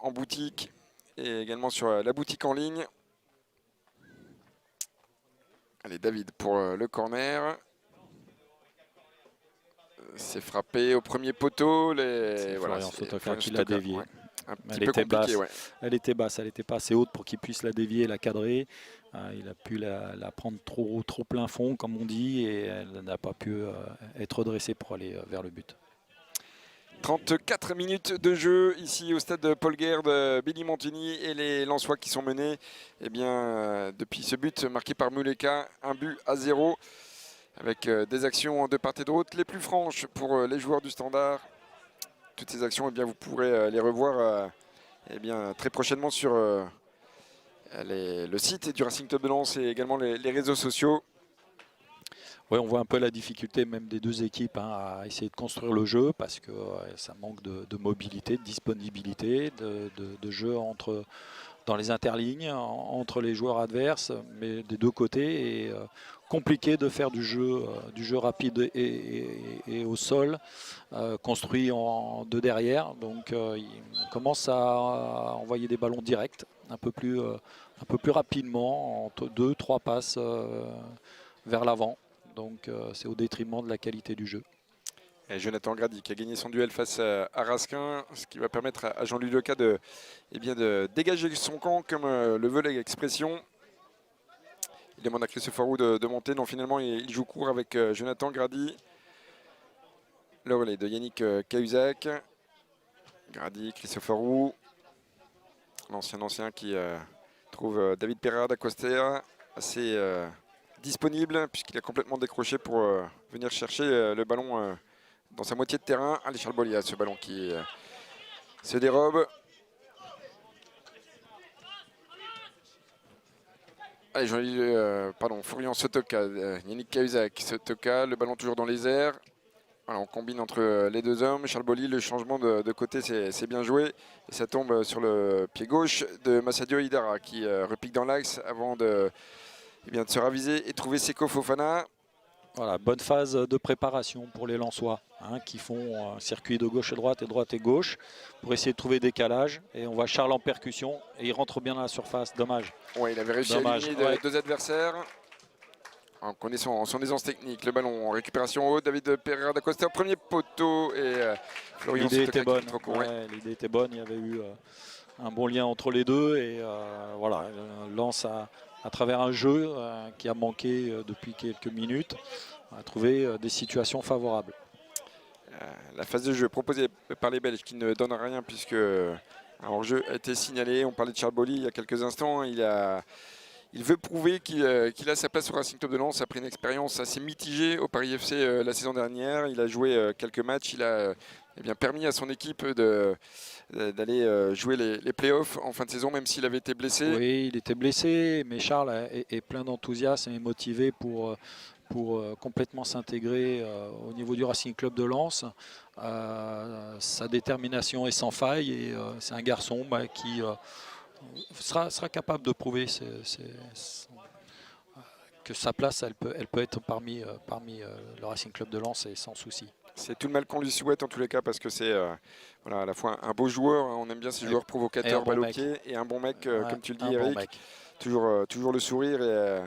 en boutique et également sur la boutique en ligne. Allez, David pour le corner. C'est frappé au premier poteau. Florian Sotoka qui l'a dévié. Ouais. Un petit peu compliqué. Ouais. Elle était basse, elle n'était pas assez haute pour qu'il puisse la dévier et la cadrer. Il a pu la prendre trop plein fond, comme on dit, et elle n'a pas pu être redressée pour aller vers le but. 34 minutes de jeu ici au stade Paul Guerd, Billy Montini et les Lensois qui sont menés depuis ce but marqué par Muleka, 1-0 avec des actions de part et d'autre les plus franches pour les joueurs du Standard. Toutes ces actions, vous pourrez les revoir très prochainement sur le site du Racing Club de Lens et également les réseaux sociaux. Oui, on voit un peu la difficulté même des deux équipes à essayer de construire le jeu parce que ça manque de mobilité, de disponibilité, de jeu dans les interlignes, entre les joueurs adverses, mais des deux côtés. Et compliqué de faire du jeu rapide et au sol, construit de derrière. Donc on commence à envoyer des ballons directs, un peu plus rapidement, entre 2-3 passes vers l'avant. Donc c'est au détriment de la qualité du jeu. Et Jonathan Grady qui a gagné son duel face à Raskin, ce qui va permettre à Jean-Louis Leca de dégager son camp comme le veut l'expression. Il demande à Christopher Roux de monter. Non, finalement, il joue court avec Jonathan Grady. Le relais de Yannick Cahuzac. Grady, Christopher Roux. L'ancien qui trouve David Pereira da Costa assez disponible puisqu'il a complètement décroché pour venir chercher le ballon dans sa moitié de terrain. Allez, Charles Bolliat, ce ballon qui se dérobe. Allez, Florian Sotoka, Yannick Cahuzac, Sotoka, le ballon toujours dans les airs. Voilà, on combine entre les deux hommes. Charles Bolli, le changement de côté, c'est bien joué. Et ça tombe sur le pied gauche de Massadio Aidara qui repique dans l'axe avant de se raviser et trouver Seko Fofana. Voilà, bonne phase de préparation pour les Lensois qui font un circuit de gauche et droite et gauche pour essayer de trouver des calages. Et on voit Charles en percussion et il rentre bien dans la surface. Dommage. Ouais, il avait réussi à éliminer deux adversaires. En connaissant son aisance technique, le ballon en récupération haute, David Pereira da Costa au premier poteau et Florian L'idée était bonne. L'idée était bonne, il y avait eu un bon lien entre les deux et voilà, Lens à travers un jeu qui a manqué depuis quelques minutes, a trouvé des situations favorables. La phase de jeu proposée par les Belges qui ne donne rien puisque un hors-jeu a été signalé. On parlait de Charles Bolli il y a quelques instants. Il veut prouver qu'il a sa place au Racing Club de Lens après une expérience assez mitigée au Paris FC la saison dernière. Il a joué quelques matchs. Il a permis à son équipe d'aller jouer les playoffs en fin de saison, même s'il avait été blessé. Oui, il était blessé, mais Charles est plein d'enthousiasme et motivé pour complètement s'intégrer au niveau du Racing Club de Lens. Sa détermination est sans faille et c'est un garçon qui sera capable de prouver que sa place elle peut être parmi le Racing Club de Lens et sans souci. C'est tout le mal qu'on lui souhaite en tous les cas parce que c'est à la fois un beau joueur, on aime bien ces joueurs provocateurs, balle au pied, et un bon mec, comme tu le dis Eric, toujours le sourire et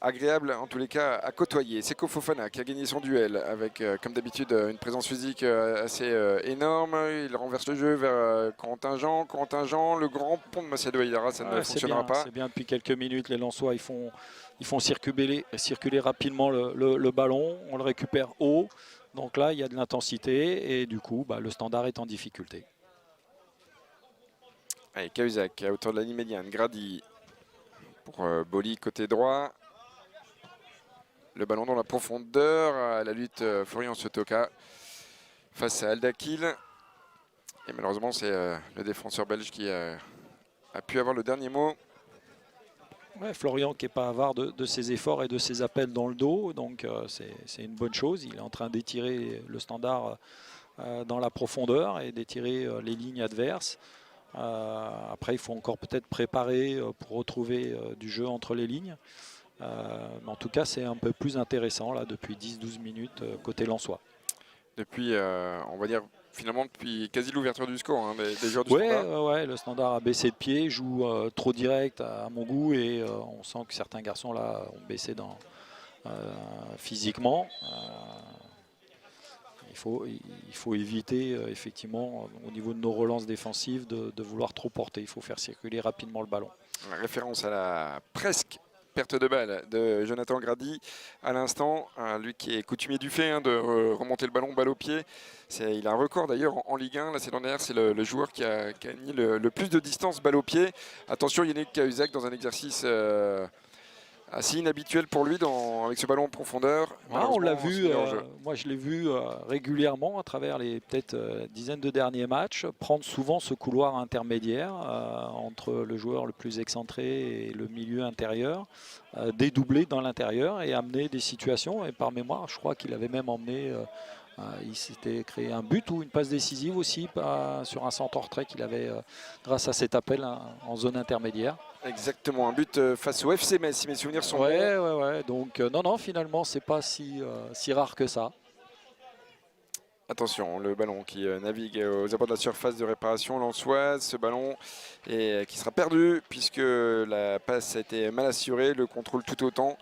agréable en tous les cas à côtoyer. Seko Fofana qui a gagné son duel avec comme d'habitude une présence physique assez énorme. Il renverse le jeu vers Corentin Jean, le grand pont de Massadio Aidara, ça ne fonctionnera pas. C'est bien, depuis quelques minutes les Lensois ils font circuler rapidement le ballon, on le récupère haut. Donc là, il y a de l'intensité et du coup, le Standard est en difficulté. Allez, Cahuzac à hauteur de la ligne médiane. Grady pour Bolli côté droit. Le ballon dans la profondeur, à la lutte Florian Sotoka face à Aldakil. Et malheureusement, c'est le défenseur belge qui a pu avoir le dernier mot. Ouais, Florian qui n'est pas avare de ses efforts et de ses appels dans le dos, donc c'est une bonne chose. Il est en train d'étirer le Standard dans la profondeur et d'étirer les lignes adverses. Après, il faut encore peut-être préparer pour retrouver du jeu entre les lignes. Mais en tout cas, c'est un peu plus intéressant là depuis 10-12 minutes côté lensois. Depuis, on va dire, finalement, depuis quasi l'ouverture du score, hein, des joueurs du Ouais, Standard. ouais, le Standard a baissé de pied, joue trop direct à mon goût et on sent que certains garçons là ont baissé physiquement. Il faut éviter effectivement au niveau de nos relances défensives de vouloir trop porter. Il faut faire circuler rapidement le ballon. Référence à la presque perte de balle de Jonathan Grady à l'instant, lui qui est coutumier du fait de remonter le ballon balle au pied. Il a un record d'ailleurs en Ligue 1. La saison dernière, c'est le joueur qui a gagné le plus de distance balle au pied. Attention, Yannick Cahuzac dans un exercice assez inhabituel pour lui avec ce ballon en profondeur. Ah, on l'a vu, c'est hors-jeu. moi je l'ai vu régulièrement à travers les peut-être dizaines de derniers matchs, prendre souvent ce couloir intermédiaire entre le joueur le plus excentré et le milieu intérieur, dédoubler dans l'intérieur et amener des situations. Et par mémoire, je crois qu'il avait même emmené, il s'était créé un but ou une passe décisive aussi sur un centre retrait qu'il avait grâce à cet appel en zone intermédiaire. Exactement, un but face au FC Metz, si mes souvenirs sont bons. Ouais. Donc non, finalement, c'est pas si rare que ça. Attention, le ballon qui navigue aux abords de la surface de réparation lensoise. Ce ballon qui sera perdu puisque la passe a été mal assurée, le contrôle tout autant.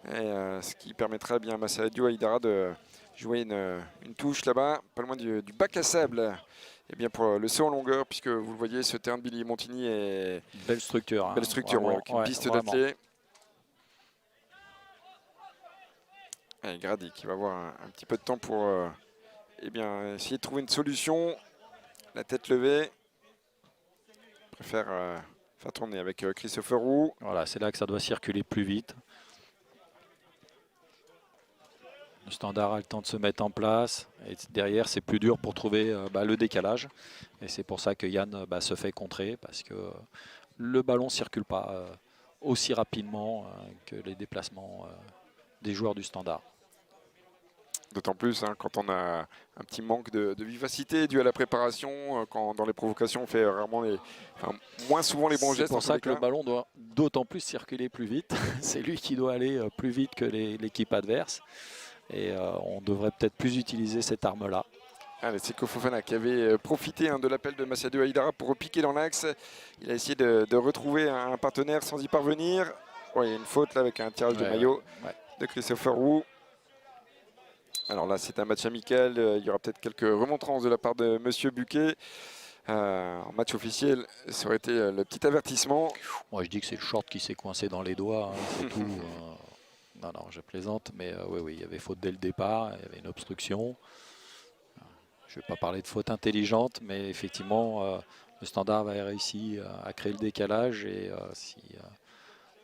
Ce qui permettra bien à Massadio Aïdara de jouer une touche là-bas, pas loin du bac à sable. Et bien pour le saut en longueur, puisque vous le voyez, ce terrain de Billy Montigny est belle structure. Belle structure, vraiment, avec une piste d'athlée. Et Grady qui va avoir un petit peu de temps pour essayer de trouver une solution. La tête levée. Préfère faire tourner avec Christopher Roux. Voilà, c'est là que ça doit circuler plus vite. Le Standard a le temps de se mettre en place. Et derrière, c'est plus dur pour trouver le décalage. Et c'est pour ça que Yann se fait contrer, parce que le ballon ne circule pas aussi rapidement que les déplacements des joueurs du Standard. D'autant plus quand on a un petit manque de vivacité dû à la préparation, quand dans les provocations on fait rarement moins souvent les bons gestes. C'est pour ça que le ballon doit d'autant plus circuler plus vite. C'est lui qui doit aller plus vite que l'équipe adverse. Et on devrait peut-être plus utiliser cette arme-là. Allez, c'est Fofana qui avait profité de l'appel de Massadio Aïdara pour repiquer dans l'axe. Il a essayé de retrouver un partenaire sans y parvenir. Ouais, il y a une faute là avec un tirage de maillot de Christopher Roux. Alors là, c'est un match amical. Il y aura peut-être quelques remontrances de la part de Monsieur Buquet. En match officiel, ça aurait été le petit avertissement. Moi, je dis que c'est le short qui s'est coincé dans les doigts. C'est tout. Non, je plaisante. Mais oui, il y avait faute dès le départ. Il y avait une obstruction. Je ne vais pas parler de faute intelligente, mais effectivement, le Standard avait réussi à créer le décalage. Et si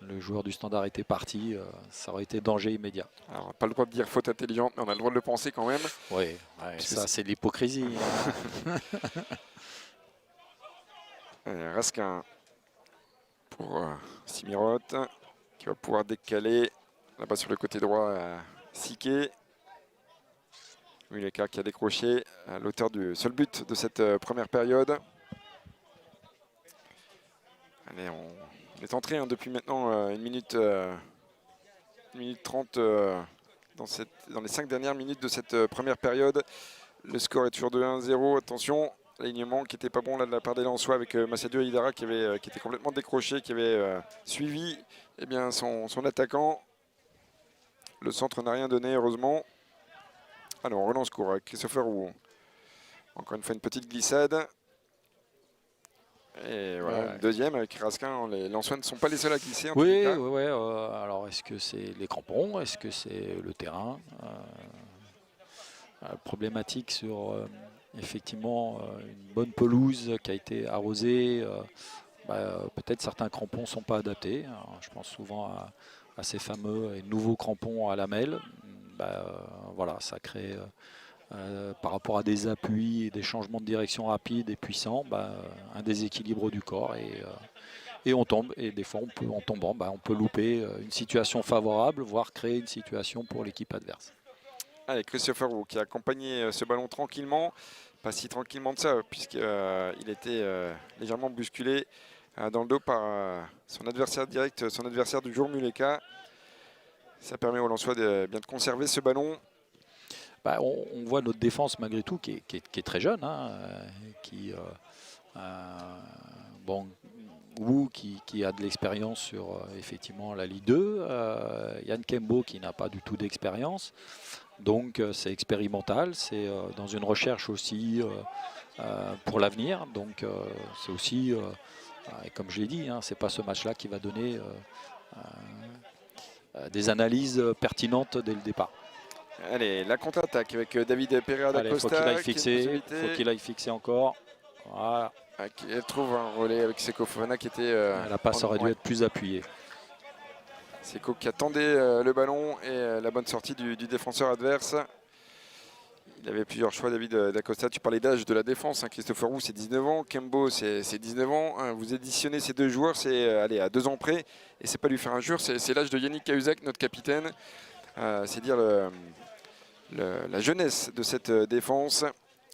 le joueur du Standard était parti, ça aurait été danger immédiat. Alors, on n'a pas le droit de dire faute intelligente, mais on a le droit de le penser quand même. Oui, ça c'est de l'hypocrisie. Raskin pour Simirot, qui va pouvoir décaler là-bas sur le côté droit à Siquet. Muleka qui a décroché l'auteur du seul but de cette première période. Allez, on est entré depuis maintenant 1 minute 30 dans les 5 dernières minutes de cette première période. Le score est toujours de 1-0. Attention, l'alignement qui n'était pas bon là de la part des Lensois avec Massadio Aïdara qui était complètement décroché, qui avait suivi son attaquant. Le centre n'a rien donné, heureusement. Alors, on relance court avec Christopher Roux. Encore une fois, une petite glissade. Et voilà, une deuxième avec Raskin. Les Lensois ne sont pas les seuls à glisser. Oui. Alors, est-ce que c'est les crampons? Est-ce que c'est le terrain? Problématique sur effectivement une bonne pelouse qui a été arrosée. Peut-être certains crampons ne sont pas adaptés. Alors, je pense souvent à ces fameux et nouveaux crampons à lamelles, voilà, ça crée par rapport à des appuis et des changements de direction rapides et puissants, un déséquilibre du corps et on tombe. Et des fois, en tombant, on peut louper une situation favorable, voire créer une situation pour l'équipe adverse. Allez, Christopher Wu qui a accompagné ce ballon tranquillement, pas si tranquillement de ça, puisqu'il était légèrement bousculé dans le dos par son adversaire direct, son adversaire du jour, Muleka. Ça permet aux Lensois de bien de conserver ce ballon. On voit notre défense malgré tout qui est très jeune, hein, Wu qui a de l'expérience sur effectivement la Ligue 2, Yann Kembo qui n'a pas du tout d'expérience, donc c'est expérimental, c'est dans une recherche aussi pour l'avenir, donc c'est aussi, et comme je l'ai dit, hein, c'est pas ce match-là qui va donner des analyses pertinentes dès le départ. Allez, la contre-attaque avec David Pereira da Costa. Faut qu'il aille fixer encore. Voilà. Elle trouve un relais avec Seko Fofana qui était... la passe aurait dû être plus appuyée. Seko qui attendait le ballon et la bonne sortie du défenseur adverse. Il avait plusieurs choix, David da Costa. Tu parlais d'âge de la défense. Hein. Christopher Wu, c'est 19 ans. Kembo, c'est 19 ans. Hein. Vous additionnez ces deux joueurs, c'est à 2 ans près. Et c'est pas lui faire injure, c'est l'âge de Yannick Cahuzac, notre capitaine. C'est dire la jeunesse de cette défense.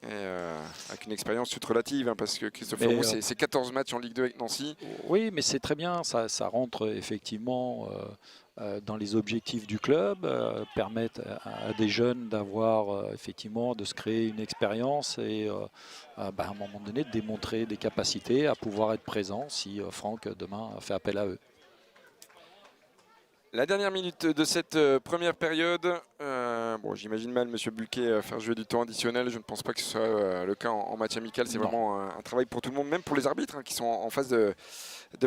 Avec une expérience toute relative, hein, parce que Christopher Wu, c'est 14 matchs en Ligue 2 avec Nancy. Oui, mais c'est très bien, ça rentre effectivement dans les objectifs du club, permettre à des jeunes d'avoir effectivement, de se créer une expérience et à un moment donné de démontrer des capacités à pouvoir être présent si Franck demain fait appel à eux. La dernière minute de cette première période, bon, j'imagine mal M. Bulquet faire jouer du temps additionnel, je ne pense pas que ce soit le cas en match amical, c'est vraiment un travail pour tout le monde, même pour les arbitres hein, qui sont en phase de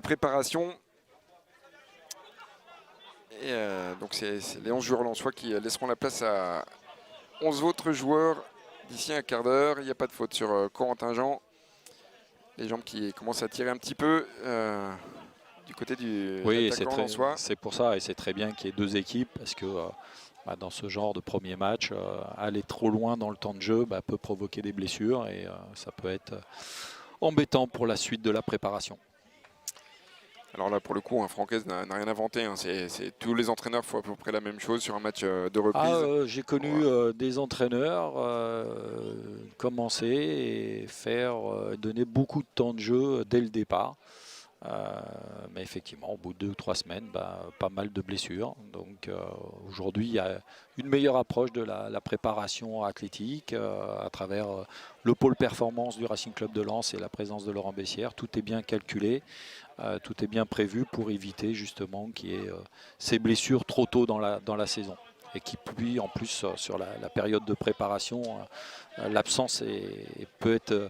préparation. Et donc c'est les 11 joueurs lensois qui laisseront la place à 11 autres joueurs d'ici un quart d'heure. Il n'y a pas de faute sur Corentin Jean. Les jambes qui commencent à tirer un petit peu. Du côté du lensois. C'est pour ça et c'est très bien qu'il y ait deux équipes parce que dans ce genre de premier match, aller trop loin dans le temps de jeu peut provoquer des blessures et ça peut être embêtant pour la suite de la préparation. Alors là pour le coup, Francaise n'a rien inventé, hein. Tous les entraîneurs font à peu près la même chose sur un match de reprise. J'ai connu des entraîneurs commencer et donner beaucoup de temps de jeu dès le départ. Mais effectivement, au bout de 2 ou 3 semaines, pas mal de blessures. Donc aujourd'hui, il y a une meilleure approche de la préparation athlétique à travers le pôle performance du Racing Club de Lens et la présence de Laurent Bessières. Tout est bien calculé, tout est bien prévu pour éviter justement qu'il y ait ces blessures trop tôt dans la saison. Et qui puis en plus sur la période de préparation, l'absence peut être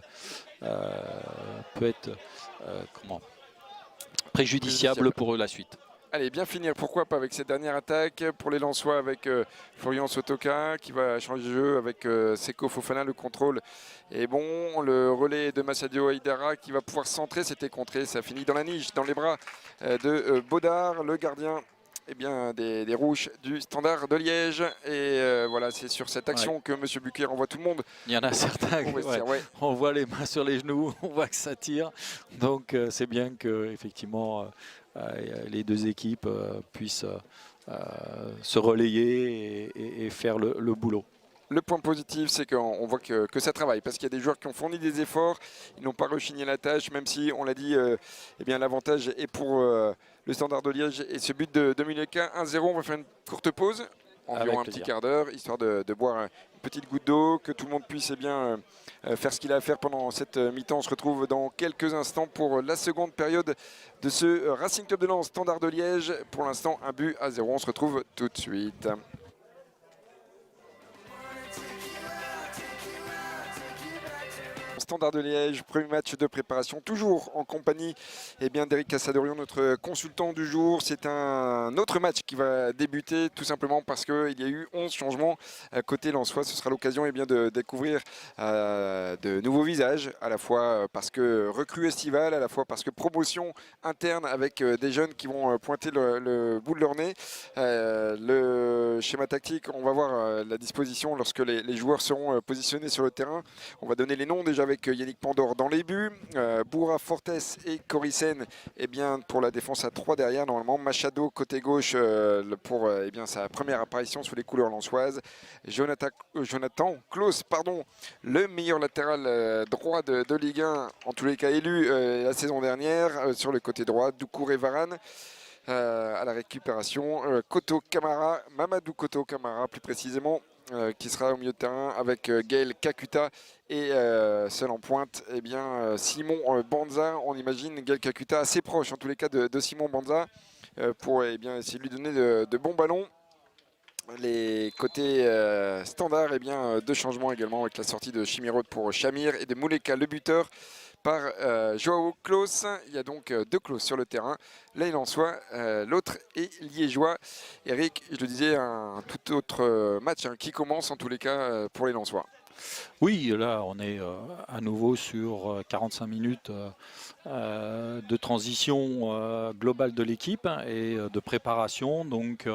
préjudiciable pour la suite. Allez, bien finir, pourquoi pas avec cette dernière attaque pour les Lensois avec Florian Sotoka qui va changer de jeu avec Seko Fofana, le contrôle est bon, le relais de Massadio Aïdara qui va pouvoir centrer, c'était contré, ça finit dans la niche, dans les bras de Baudard, le gardien des rouges du Standard de Liège. Et voilà, c'est sur cette action que M. Buquet renvoie tout le monde. Il y en a certains, on voit les mains sur les genoux, on voit que ça tire. Donc c'est bien que effectivement les deux équipes puissent se relayer et faire le boulot. Le point positif, c'est qu'on voit que ça travaille, parce qu'il y a des joueurs qui ont fourni des efforts, ils n'ont pas rechigné la tâche, même si, on l'a dit, l'avantage est pour le Standard de Liège. Et ce but de Muleka, 1-0, on va faire une courte pause, environ un petit quart d'heure, histoire de boire une petite goutte d'eau, que tout le monde puisse faire ce qu'il a à faire pendant cette mi-temps. On se retrouve dans quelques instants pour la seconde période de ce Racing Club de Lens Standard de Liège. Pour l'instant, 1-0, on se retrouve tout de suite. Standard de Liège, premier match de préparation, toujours en compagnie d'Éric Cassadorian, notre consultant du jour. C'est un autre match qui va débuter tout simplement parce qu'il y a eu 11 changements côté lensois. Ce sera l'occasion de découvrir de nouveaux visages, à la fois parce que recrue estivale, à la fois parce que promotion interne avec des jeunes qui vont pointer le bout de leur nez. Le schéma tactique, on va voir la disposition lorsque les joueurs seront positionnés sur le terrain. On va donner les noms déjà avec Yannick Pandore dans les buts, Boura, Fortes et Corissen pour la défense à 3 derrière normalement, Machado côté gauche pour sa première apparition sous les couleurs lensoises, Jonathan Claus, le meilleur latéral droit de Ligue 1, en tous les cas élu la saison dernière, sur le côté droit, Doucouré Varane. À la récupération, Koto Kamara, Mamadou Koto Kamara plus précisément, qui sera au milieu de terrain avec Gaël Kakuta et seul en pointe Simon Banza. On imagine Gaël Kakuta assez proche en tous les cas de Simon Banza pour essayer de lui donner de bons ballons. Les côtés standards, deux changements également avec la sortie de Chimirod pour Chamir et de Mouleka le buteur par Joao Claus. Il y a donc 2 Claus sur le terrain. L'un est lensois, l'autre est liégeois. Eric, je le disais, un tout autre match qui commence en tous les cas pour les lensois. Oui, là on est à nouveau sur 45 minutes de transition globale de l'équipe et de préparation. Donc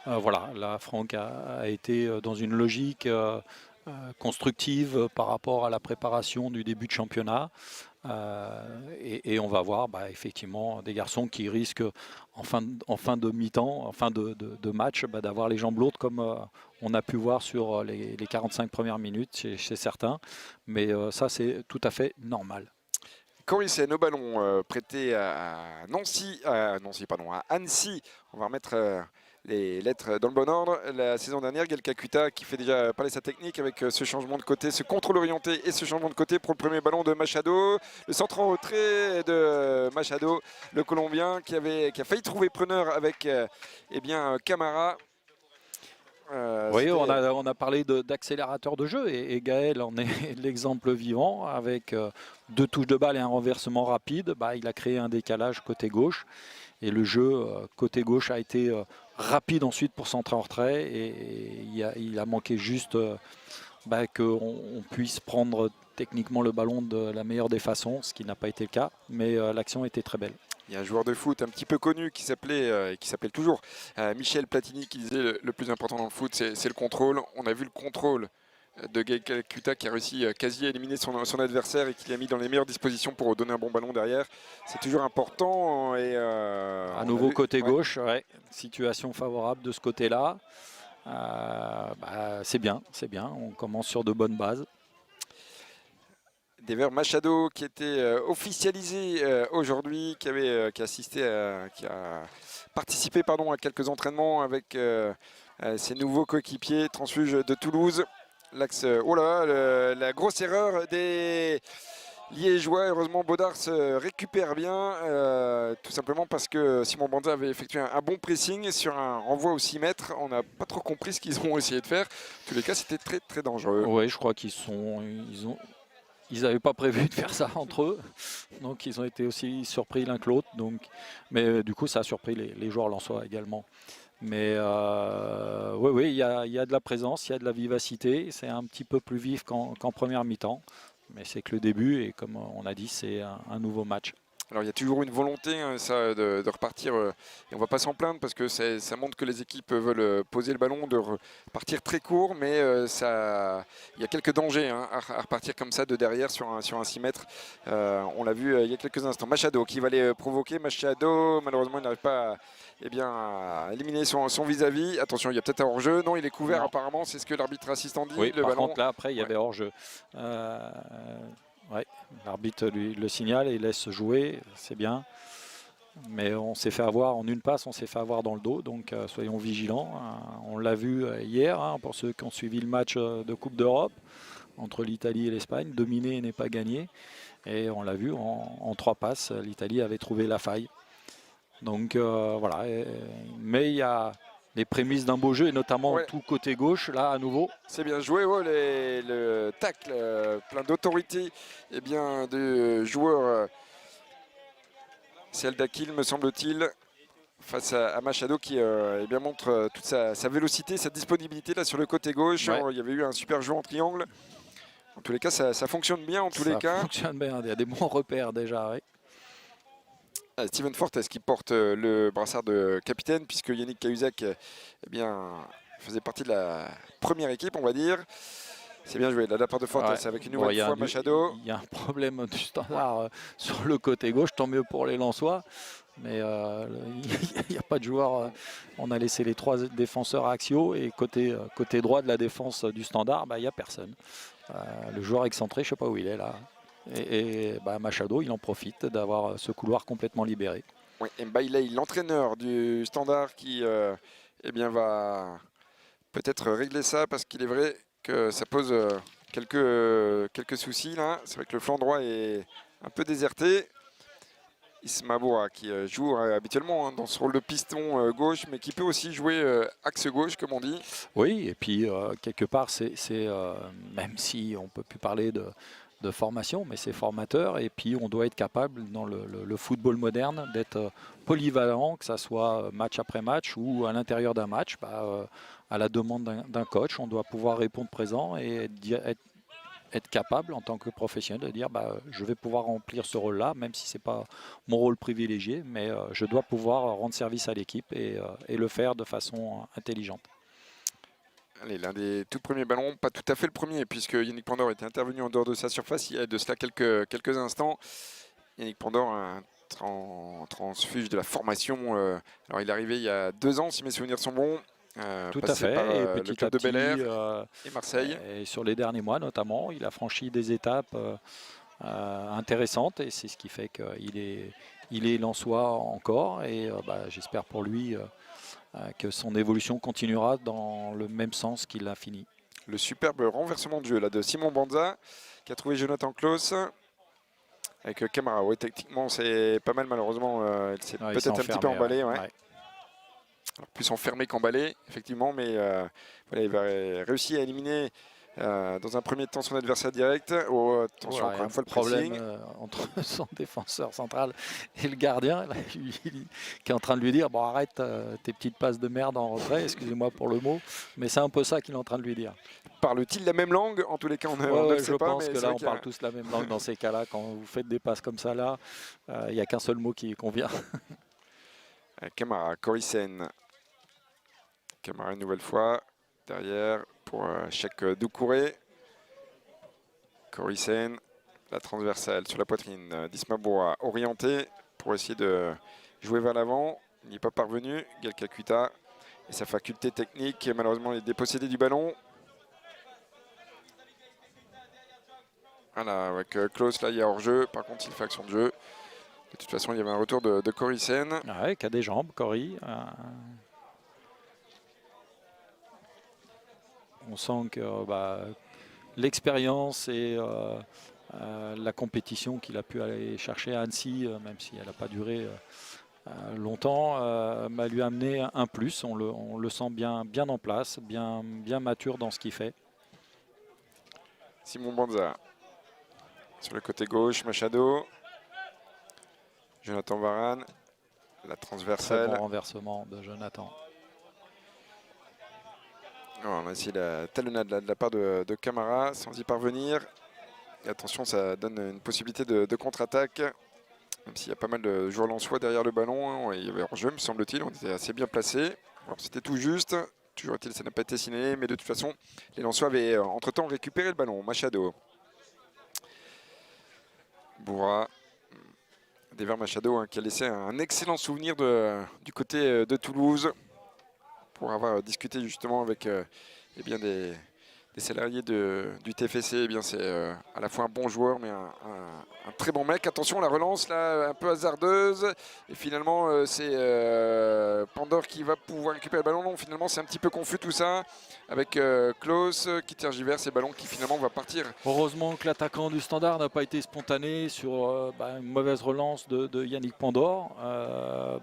voilà, là Franck a été dans une logique constructive par rapport à la préparation du début de championnat. Et on va voir effectivement des garçons qui risquent en fin de mi-temps, en fin de match, d'avoir les jambes lourdes comme on a pu voir sur les 45 premières minutes chez certains. Mais ça, c'est tout à fait normal. Corissen au ballon prêté à Annecy. On va remettre les lettres dans le bon ordre. La saison dernière, Gaël Kakuta qui fait déjà parler sa technique avec ce changement de côté, ce contrôle orienté et ce changement de côté pour le premier ballon de Machado. Le centre en retrait de Machado, le Colombien qui a failli trouver preneur avec Camara. Oui, on a parlé d'accélérateur de jeu et Gaël en est l'exemple vivant avec 2 touches de balle et un renversement rapide. Il a créé un décalage côté gauche et le jeu côté gauche a été rapide ensuite pour centrer en retrait et il a manqué juste qu'on puisse prendre techniquement le ballon de la meilleure des façons, ce qui n'a pas été le cas, mais l'action était très belle. Il y a un joueur de foot un petit peu connu qui s'appelle toujours Michel Platini qui disait le plus important dans le foot c'est le contrôle. On a vu le contrôle de Gaël Kakuta qui a réussi quasi à éliminer son adversaire et qui l'a mis dans les meilleures dispositions pour donner un bon ballon derrière. C'est toujours important. À nouveau côté gauche, situation favorable de ce côté-là. C'est bien, on commence sur de bonnes bases. Dever Machado qui était officialisé aujourd'hui, qui a participé à quelques entraînements avec ses nouveaux coéquipiers transfuges de Toulouse. L'axe, la grosse erreur des Liégeois. Heureusement, Baudard se récupère bien, tout simplement parce que Simon Banza avait effectué un bon pressing sur un renvoi aux 6 mètres. On n'a pas trop compris ce qu'ils ont essayé de faire. En tous les cas, c'était très très dangereux. Oui, je crois ils n'avaient pas prévu de faire ça entre eux, donc ils ont été aussi surpris l'un que l'autre. Mais du coup, ça a surpris les joueurs lensois également. Mais oui, il y a de la présence, il y a de la vivacité. C'est un petit peu plus vif qu'en première mi-temps. Mais c'est que le début et comme on a dit, c'est un nouveau match. Alors il y a toujours une volonté de repartir, et on ne va pas s'en plaindre parce que ça montre que les équipes veulent poser le ballon, de repartir très court, mais il y a quelques dangers à repartir comme ça de derrière sur un 6 mètres. On l'a vu il y a quelques instants. Machado qui va les provoquer. Machado, malheureusement, il n'arrive pas à éliminer son vis-à-vis. Attention, il y a peut-être un hors-jeu. Non, il est couvert apparemment, c'est ce que l'arbitre assistant dit. Oui, le par ballon. contre là, après, il y avait hors-jeu. L'arbitre lui le signale et il laisse jouer, c'est bien. Mais on s'est fait avoir en une passe, on s'est fait avoir dans le dos, donc soyons vigilants. On l'a vu hier, pour ceux qui ont suivi le match de Coupe d'Europe entre l'Italie et l'Espagne, dominer n'est pas gagné. Et on l'a vu en 3 passes, l'Italie avait trouvé la faille. Donc voilà, mais il y a les prémices d'un beau jeu, et notamment Ouais. tout côté gauche, là à nouveau. C'est bien joué, ouais, le tacle, plein d'autorité et bien de joueurs. C'est Aldakil, me semble-t-il, face à Machado qui eh bien, montre toute sa vélocité, sa disponibilité là sur le côté gauche. Ouais. Il y avait eu un super jeu en triangle. En tous les cas, ça fonctionne bien en tous les Ça cas. fonctionne bien, il y a des bons repères déjà. Oui. Steven Fortes qui porte le brassard de capitaine puisque Yannick Cahuzac eh bien, faisait partie de la première équipe, on va dire. C'est bien joué de la part de Fortes Ouais. avec une Bon, nouvelle fois Machado. il y a un problème du standard sur le côté gauche, tant mieux pour les Lensois. Mais il n'y a pas de joueur. On a laissé les 3 défenseurs axiaux et côté droit de la défense du standard, bah, il n'y a personne. Le joueur excentré, je ne sais pas où il est là. Et Machado, il en profite d'avoir ce couloir complètement libéré. Oui, Mbailey, l'entraîneur du Standard qui eh bien, va peut-être régler ça parce qu'il est vrai que ça pose quelques soucis là. C'est vrai que le flanc droit est un peu déserté. Isma Boura qui joue habituellement dans ce rôle de piston gauche mais qui peut aussi jouer axe gauche comme on dit. Oui, et puis quelque part, même si on ne peut plus parler de formation, mais c'est formateur. Et puis on doit être capable, dans le football moderne, d'être polyvalent, que ce soit match après match ou à l'intérieur d'un match. À la demande d'un coach, on doit pouvoir répondre présent et être capable en tant que professionnel de dire je vais pouvoir remplir ce rôle-là, même si ce n'est pas mon rôle privilégié, mais je dois pouvoir rendre service à l'équipe et le faire de façon intelligente. Allez, l'un des tout premiers ballons, pas tout à fait le premier, puisque Yannick Pandor était intervenu en dehors de sa surface il y a de cela quelques instants. Yannick Pandor, un transfuge de la formation. Alors il est arrivé il y a 2 ans, si mes souvenirs sont bons. Tout à Passé fait, par et le petit club à de petit, Bel Air et Marseille. et sur les derniers mois notamment, il a franchi des étapes intéressantes, et c'est ce qui fait qu'il est lensois encore, et j'espère pour lui que son évolution continuera dans le même sens qu'il a fini. Le superbe renversement de jeu là, de Simon Banza qui a trouvé Jonathan Klaus avec Camara. Oui, techniquement c'est pas mal, malheureusement il s'est Ouais, il peut-être s'est un petit peu enfermé, emballé. ouais. Ouais. Ouais. Alors, plus enfermé qu'emballé, effectivement, mais voilà, il va réussir à éliminer dans un premier temps son adversaire direct. Oh, attention, Voilà, il y encore a une un fois le problème pressing. entre son défenseur central et le gardien là, qui est en train de lui dire bon, arrête tes petites passes de merde en retrait, excusez-moi pour le mot, mais c'est un peu ça qu'il est en train de lui dire. Parle-t-il la même langue? En tous les cas, on ne Ouais, le je sait pas, pense mais que c'est là vrai on qu'il y parle a tous la même langue dans ces cas-là. Quand vous faites des passes comme ça là, il n'y a qu'un seul mot qui convient. Camara, Corisen. Camara une nouvelle fois derrière pour chaque Doucouré. Corisen, la transversale sur la poitrine d'Isma Boura, orienté pour essayer de jouer vers l'avant. Il n'y est pas parvenu. Galka Kuita et sa faculté technique, malheureusement, il est dépossédé du ballon. Voilà, avec Klaus, là, il y a hors-jeu. Par contre, il fait action de jeu. De toute façon, il y avait un retour de Corisen. Ouais, qui a des jambes, Cory. On sent que l'expérience et la compétition qu'il a pu aller chercher à Annecy, même si elle n'a pas duré longtemps, m'a lui amené un plus. On le sent bien en place, bien mature dans ce qu'il fait. Simon Banza sur le côté gauche, Machado. Jonathan Varane, la Très transversale. bon renversement de Jonathan. On a essayé la talonnade de la part de Camara sans y parvenir. Et attention, ça donne une possibilité de contre-attaque. Même s'il y a pas mal de joueurs lensois derrière le ballon. Il y avait hors-jeu, me semble-t-il. On était assez bien placés. Alors c'était tout juste. Toujours est-il, ça n'a pas été signalé. Mais de toute façon, les lensois avaient entre-temps récupéré le ballon. Machado. Boura. Dever Machado qui a laissé un excellent souvenir du côté de Toulouse. Pour avoir discuté justement avec eh bien des des salariés du TFC, eh bien c'est à la fois un bon joueur mais un très bon mec. Attention, la relance là un peu hasardeuse et finalement c'est Pandore qui va pouvoir récupérer le ballon. Non, finalement c'est un petit peu confus tout ça avec Klaus qui tergiverse et ballon qui finalement va partir. Heureusement que l'attaquant du Standard n'a pas été spontané sur une mauvaise relance de Yannick Pandore.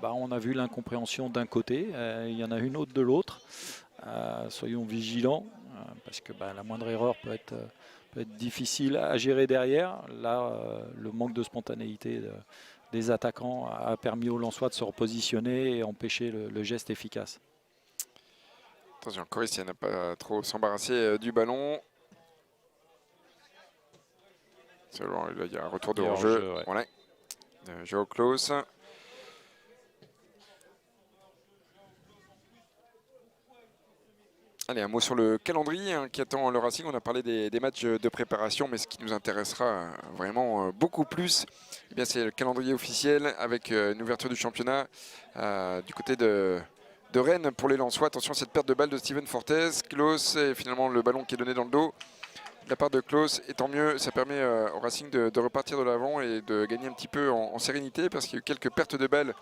On a vu l'incompréhension d'un côté, il y en a une autre de l'autre. Soyons vigilants parce que la moindre erreur peut être difficile à gérer derrière. Là, le manque de spontanéité des attaquants a permis aux Lensois de se repositionner et empêcher le geste efficace. Attention, Corissia n'a pas trop s'embarrasser du ballon. Là, il y a un retour de hors-jeu. Ouais. Voilà. Joao Klaus. Allez, un mot sur le calendrier qui attend le Racing. On a parlé des matchs de préparation, mais ce qui nous intéressera vraiment beaucoup plus, eh bien, c'est le calendrier officiel avec une ouverture du championnat du côté de Rennes pour les Lensois. Attention à cette perte de balle de Steven Fortes. Klaus, et finalement le ballon qui est donné dans le dos de la part de Klaus. Et tant mieux, ça permet au Racing de repartir de l'avant et de gagner un petit peu en sérénité parce qu'il y a eu quelques pertes de balles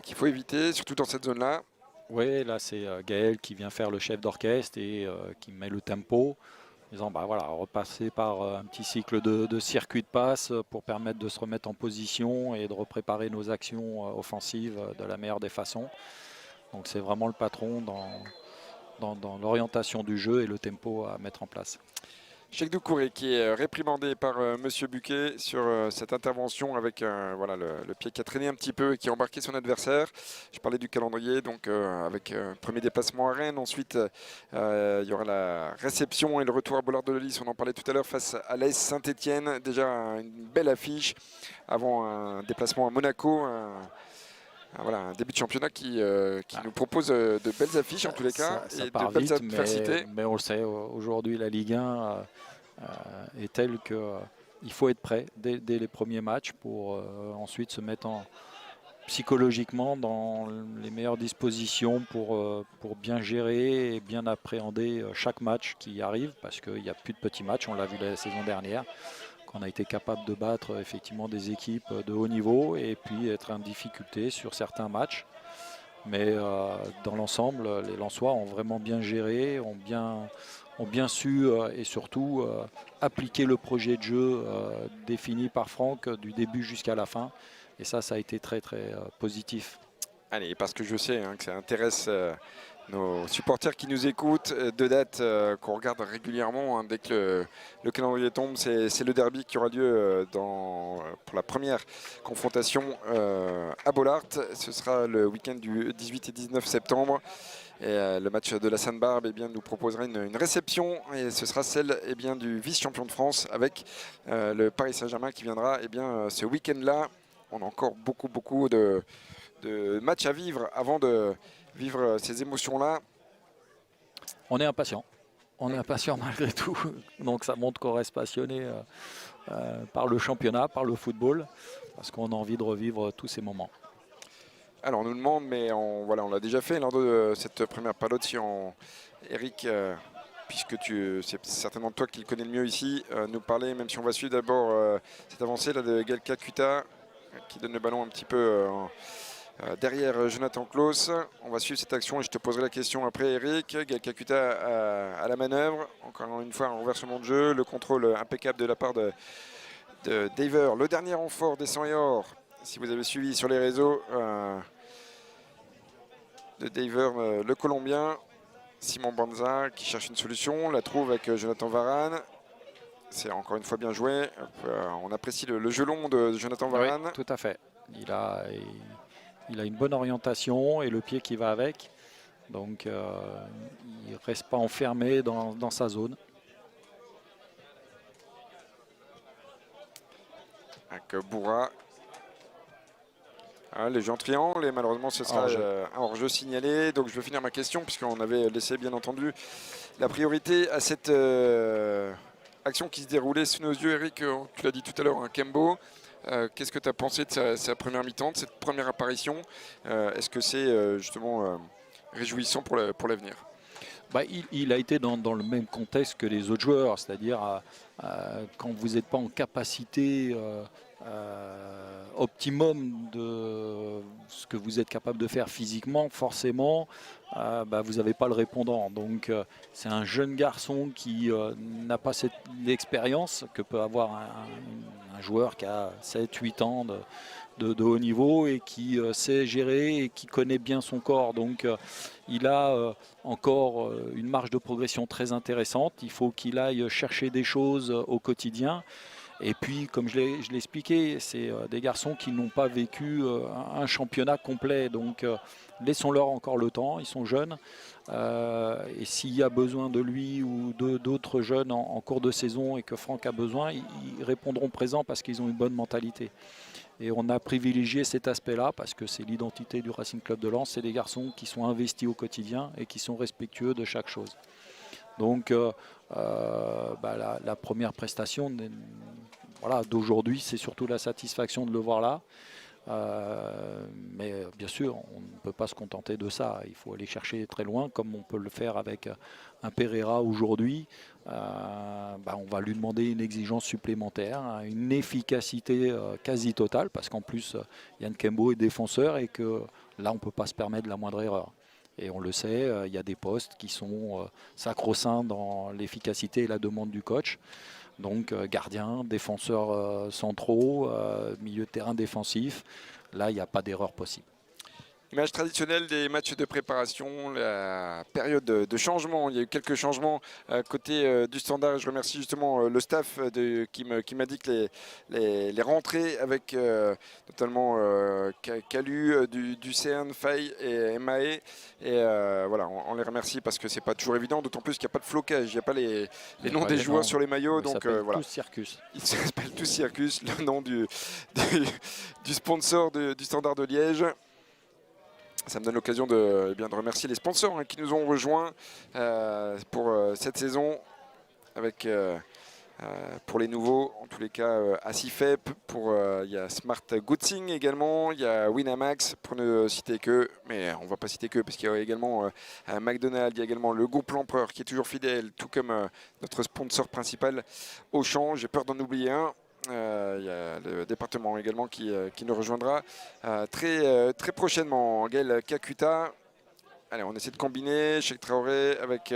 qu'il faut éviter, surtout dans cette zone-là. Oui, là c'est Gaël qui vient faire le chef d'orchestre et qui met le tempo, en disant repasser par un petit cycle de circuit de passe pour permettre de se remettre en position et de repréparer nos actions offensives de la meilleure des façons. Donc c'est vraiment le patron dans l'orientation du jeu et le tempo à mettre en place. Cheikh Doucouré qui est réprimandé par Monsieur Buquet sur cette intervention avec le pied qui a traîné un petit peu et qui a embarqué son adversaire. Je parlais du calendrier, donc avec premier déplacement à Rennes. Ensuite, il y aura la réception et le retour à Bollard de Lys. On en parlait tout à l'heure face à l'AS Saint-Etienne. Déjà une belle affiche avant un déplacement à Monaco. Un début de championnat qui nous propose de belles affiches en tous les cas ça et part de belles vite, adversités. Mais on le sait, aujourd'hui la Ligue 1 est telle qu'il faut être prêt dès les premiers matchs pour ensuite se mettre psychologiquement dans les meilleures dispositions pour bien gérer et bien appréhender chaque match qui arrive parce qu'il n'y a plus de petits matchs, on l'a vu la saison dernière. On a été capable de battre effectivement des équipes de haut niveau et puis être en difficulté sur certains matchs. Mais dans l'ensemble, les Lensois ont vraiment bien géré, ont bien su et surtout appliquer le projet de jeu défini par Franck du début jusqu'à la fin. Et ça a été très très positif. Allez, parce que je sais que ça intéresse nos supporters qui nous écoutent, deux dates qu'on regarde régulièrement dès que le calendrier tombe, c'est le derby qui aura lieu pour la première confrontation à Bollard. Ce sera le week-end du 18 et 19 septembre. Et le match de la Sainte-Barbe nous proposera une réception et ce sera celle du vice-champion de France avec le Paris Saint-Germain qui viendra ce week-end-là. On a encore beaucoup de matchs à vivre avant de vivre ces émotions-là. On est impatient. On est impatient malgré tout. Donc ça montre qu'on reste passionné par le championnat, par le football, parce qu'on a envie de revivre tous ces moments. Alors on nous demande, mais on l'a déjà fait lors de cette première palote, si Eric, puisque c'est certainement toi qui le connais le mieux ici, nous parler, même si on va suivre d'abord cette avancée là, de Gaël Kakuta, qui donne le ballon un petit peu derrière Jonathan Klaus. On va suivre cette action et je te poserai la question après, Eric. Gaël Kakuta à la manœuvre, encore une fois un renversement de jeu, le contrôle impeccable de la part de Daver. Le dernier renfort des 100 et or, si vous avez suivi sur les réseaux, de Daver, le Colombien. Simon Banza qui cherche une solution, la trouve avec Jonathan Varane. C'est encore une fois bien joué. On apprécie le jeu long de Jonathan Varane. Oui, tout à fait. Il a une bonne orientation et le pied qui va avec. Donc il ne reste pas enfermé dans sa zone. Avec Bourra. Les jeux en triangle et malheureusement ce sera un hors-jeu signalé. Donc je vais finir ma question puisqu'on avait laissé bien entendu la priorité à cette action qui se déroulait sous nos yeux. Eric, tu l'as dit tout à l'heure, Kembo. Qu'est-ce que tu as pensé de sa première mi-temps, de cette première apparition? Est-ce que c'est justement réjouissant pour l'avenir? Il a été dans le même contexte que les autres joueurs, c'est-à-dire quand vous n'êtes pas en capacité optimum de ce que vous êtes capable de faire physiquement, forcément, vous n'avez pas le répondant. Donc c'est un jeune garçon qui n'a pas l'expérience que peut avoir un joueur qui a 7-8 ans de haut niveau et qui sait gérer et qui connaît bien son corps. Donc il a encore une marge de progression très intéressante. Il faut qu'il aille chercher des choses au quotidien. Et puis, comme je l'ai expliqué, c'est des garçons qui n'ont pas vécu un championnat complet. Donc, laissons-leur encore le temps. Ils sont jeunes. Et s'il y a besoin de lui ou d'autres jeunes en cours de saison et que Franck a besoin, ils répondront présents parce qu'ils ont une bonne mentalité. Et on a privilégié cet aspect-là parce que c'est l'identité du Racing Club de Lens. C'est des garçons qui sont investis au quotidien et qui sont respectueux de chaque chose. Donc, la première prestation d'aujourd'hui, c'est surtout la satisfaction de le voir là. Mais bien sûr, on ne peut pas se contenter de ça. Il faut aller chercher très loin, comme on peut le faire avec un Pereira aujourd'hui. On va lui demander une exigence supplémentaire, une efficacité quasi totale, parce qu'en plus, Yann Kembo est défenseur et que là, on ne peut pas se permettre la moindre erreur. Et on le sait, il y a des postes qui sont sacro-saints dans l'efficacité et la demande du coach. Donc gardien, défenseurs centraux, milieu de terrain défensif, là il n'y a pas d'erreur possible. Image traditionnelle des matchs de préparation, la période de changement. Il y a eu quelques changements côté du Standard. Je remercie justement le staff qui m'a dit que les rentrées avec notamment Calu, du CERN, Faye et MAE. Et voilà, on les remercie parce que c'est pas toujours évident, d'autant plus qu'il n'y a pas de flocage, il n'y a pas les noms des joueurs sur les maillots. Donc voilà. Tous Circus. Ils s'appellent tous Circus, le nom du sponsor du Standard de Liège. Ça me donne l'occasion de remercier les sponsors qui nous ont rejoints pour cette saison, avec pour les nouveaux, en tous les cas, Acifep, il y a Smart Goodsing également, il y a Winamax, pour ne citer que, mais on ne va pas citer que, parce qu'il y a également McDonald's, il y a également le groupe L'Empereur qui est toujours fidèle, tout comme notre sponsor principal, Auchan. J'ai peur d'en oublier un. Il y a le département également qui nous rejoindra très prochainement. Gaël Kakuta. Allez, on essaie de combiner. Cheikh Traoré avec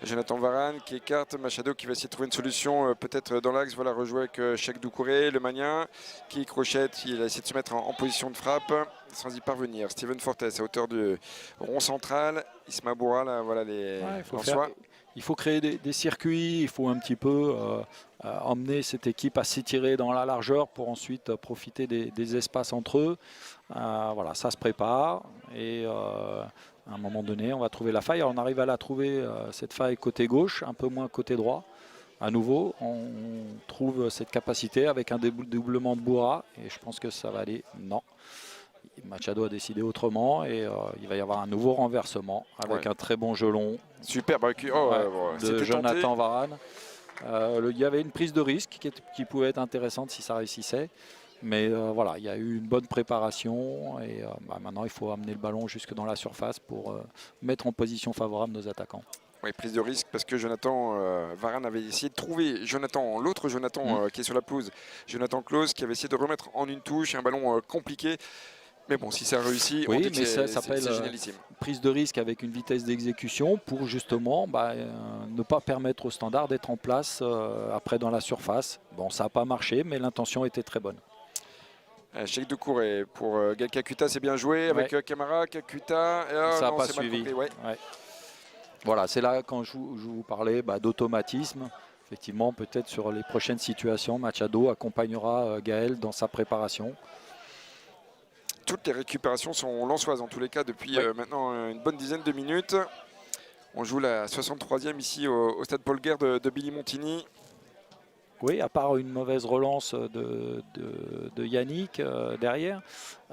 Jonathan Varane qui écarte. Machado qui va essayer de trouver une solution peut-être dans l'axe. Voilà, rejouer avec Cheikh Doucouré, le Magnien qui crochette. Il a essayé de se mettre en position de frappe sans y parvenir. Steven Fortes à hauteur du rond central. Isma Boura, là, voilà les il faut créer des circuits, il faut un petit peu emmener cette équipe à s'étirer dans la largeur pour ensuite profiter des espaces entre eux. Voilà, ça se prépare et à un moment donné, on va trouver la faille. Alors, on arrive à la trouver, cette faille côté gauche, un peu moins côté droit. À nouveau, on trouve cette capacité avec un dédoublement de Boura et je pense que ça va aller. Non. Machado a décidé autrement et il va y avoir un nouveau renversement avec un très bon gelon. Super de Jonathan Varane. Il y avait une prise de risque qui pouvait être intéressante si ça réussissait. Mais voilà, il y a eu une bonne préparation et maintenant il faut amener le ballon jusque dans la surface pour mettre en position favorable nos attaquants. Oui, prise de risque parce que Jonathan Varane avait essayé de trouver l'autre Jonathan qui est sur la pelouse, Jonathan Claus, qui avait essayé de remettre en une touche un ballon compliqué. Mais bon, si ça réussit, oui, on dit que ça s'appelle génialissime. Prise de risque avec une vitesse d'exécution pour justement ne pas permettre au Standard d'être en place après dans la surface. Bon, ça n'a pas marché, mais l'intention était très bonne. Cheikh Doucouré pour Gaël Kakuta, c'est bien joué avec Camara, Kakuta. Ça n'a pas suivi. Voilà, c'est là quand je vous parlais d'automatisme. Effectivement, peut-être sur les prochaines situations, Machado accompagnera Gaël dans sa préparation. Toutes les récupérations sont lensoises en tous les cas depuis maintenant une bonne dizaine de minutes. On joue la 63e ici au stade Paul Guerre de Billy Montigny. Oui, à part une mauvaise relance de Yannick derrière,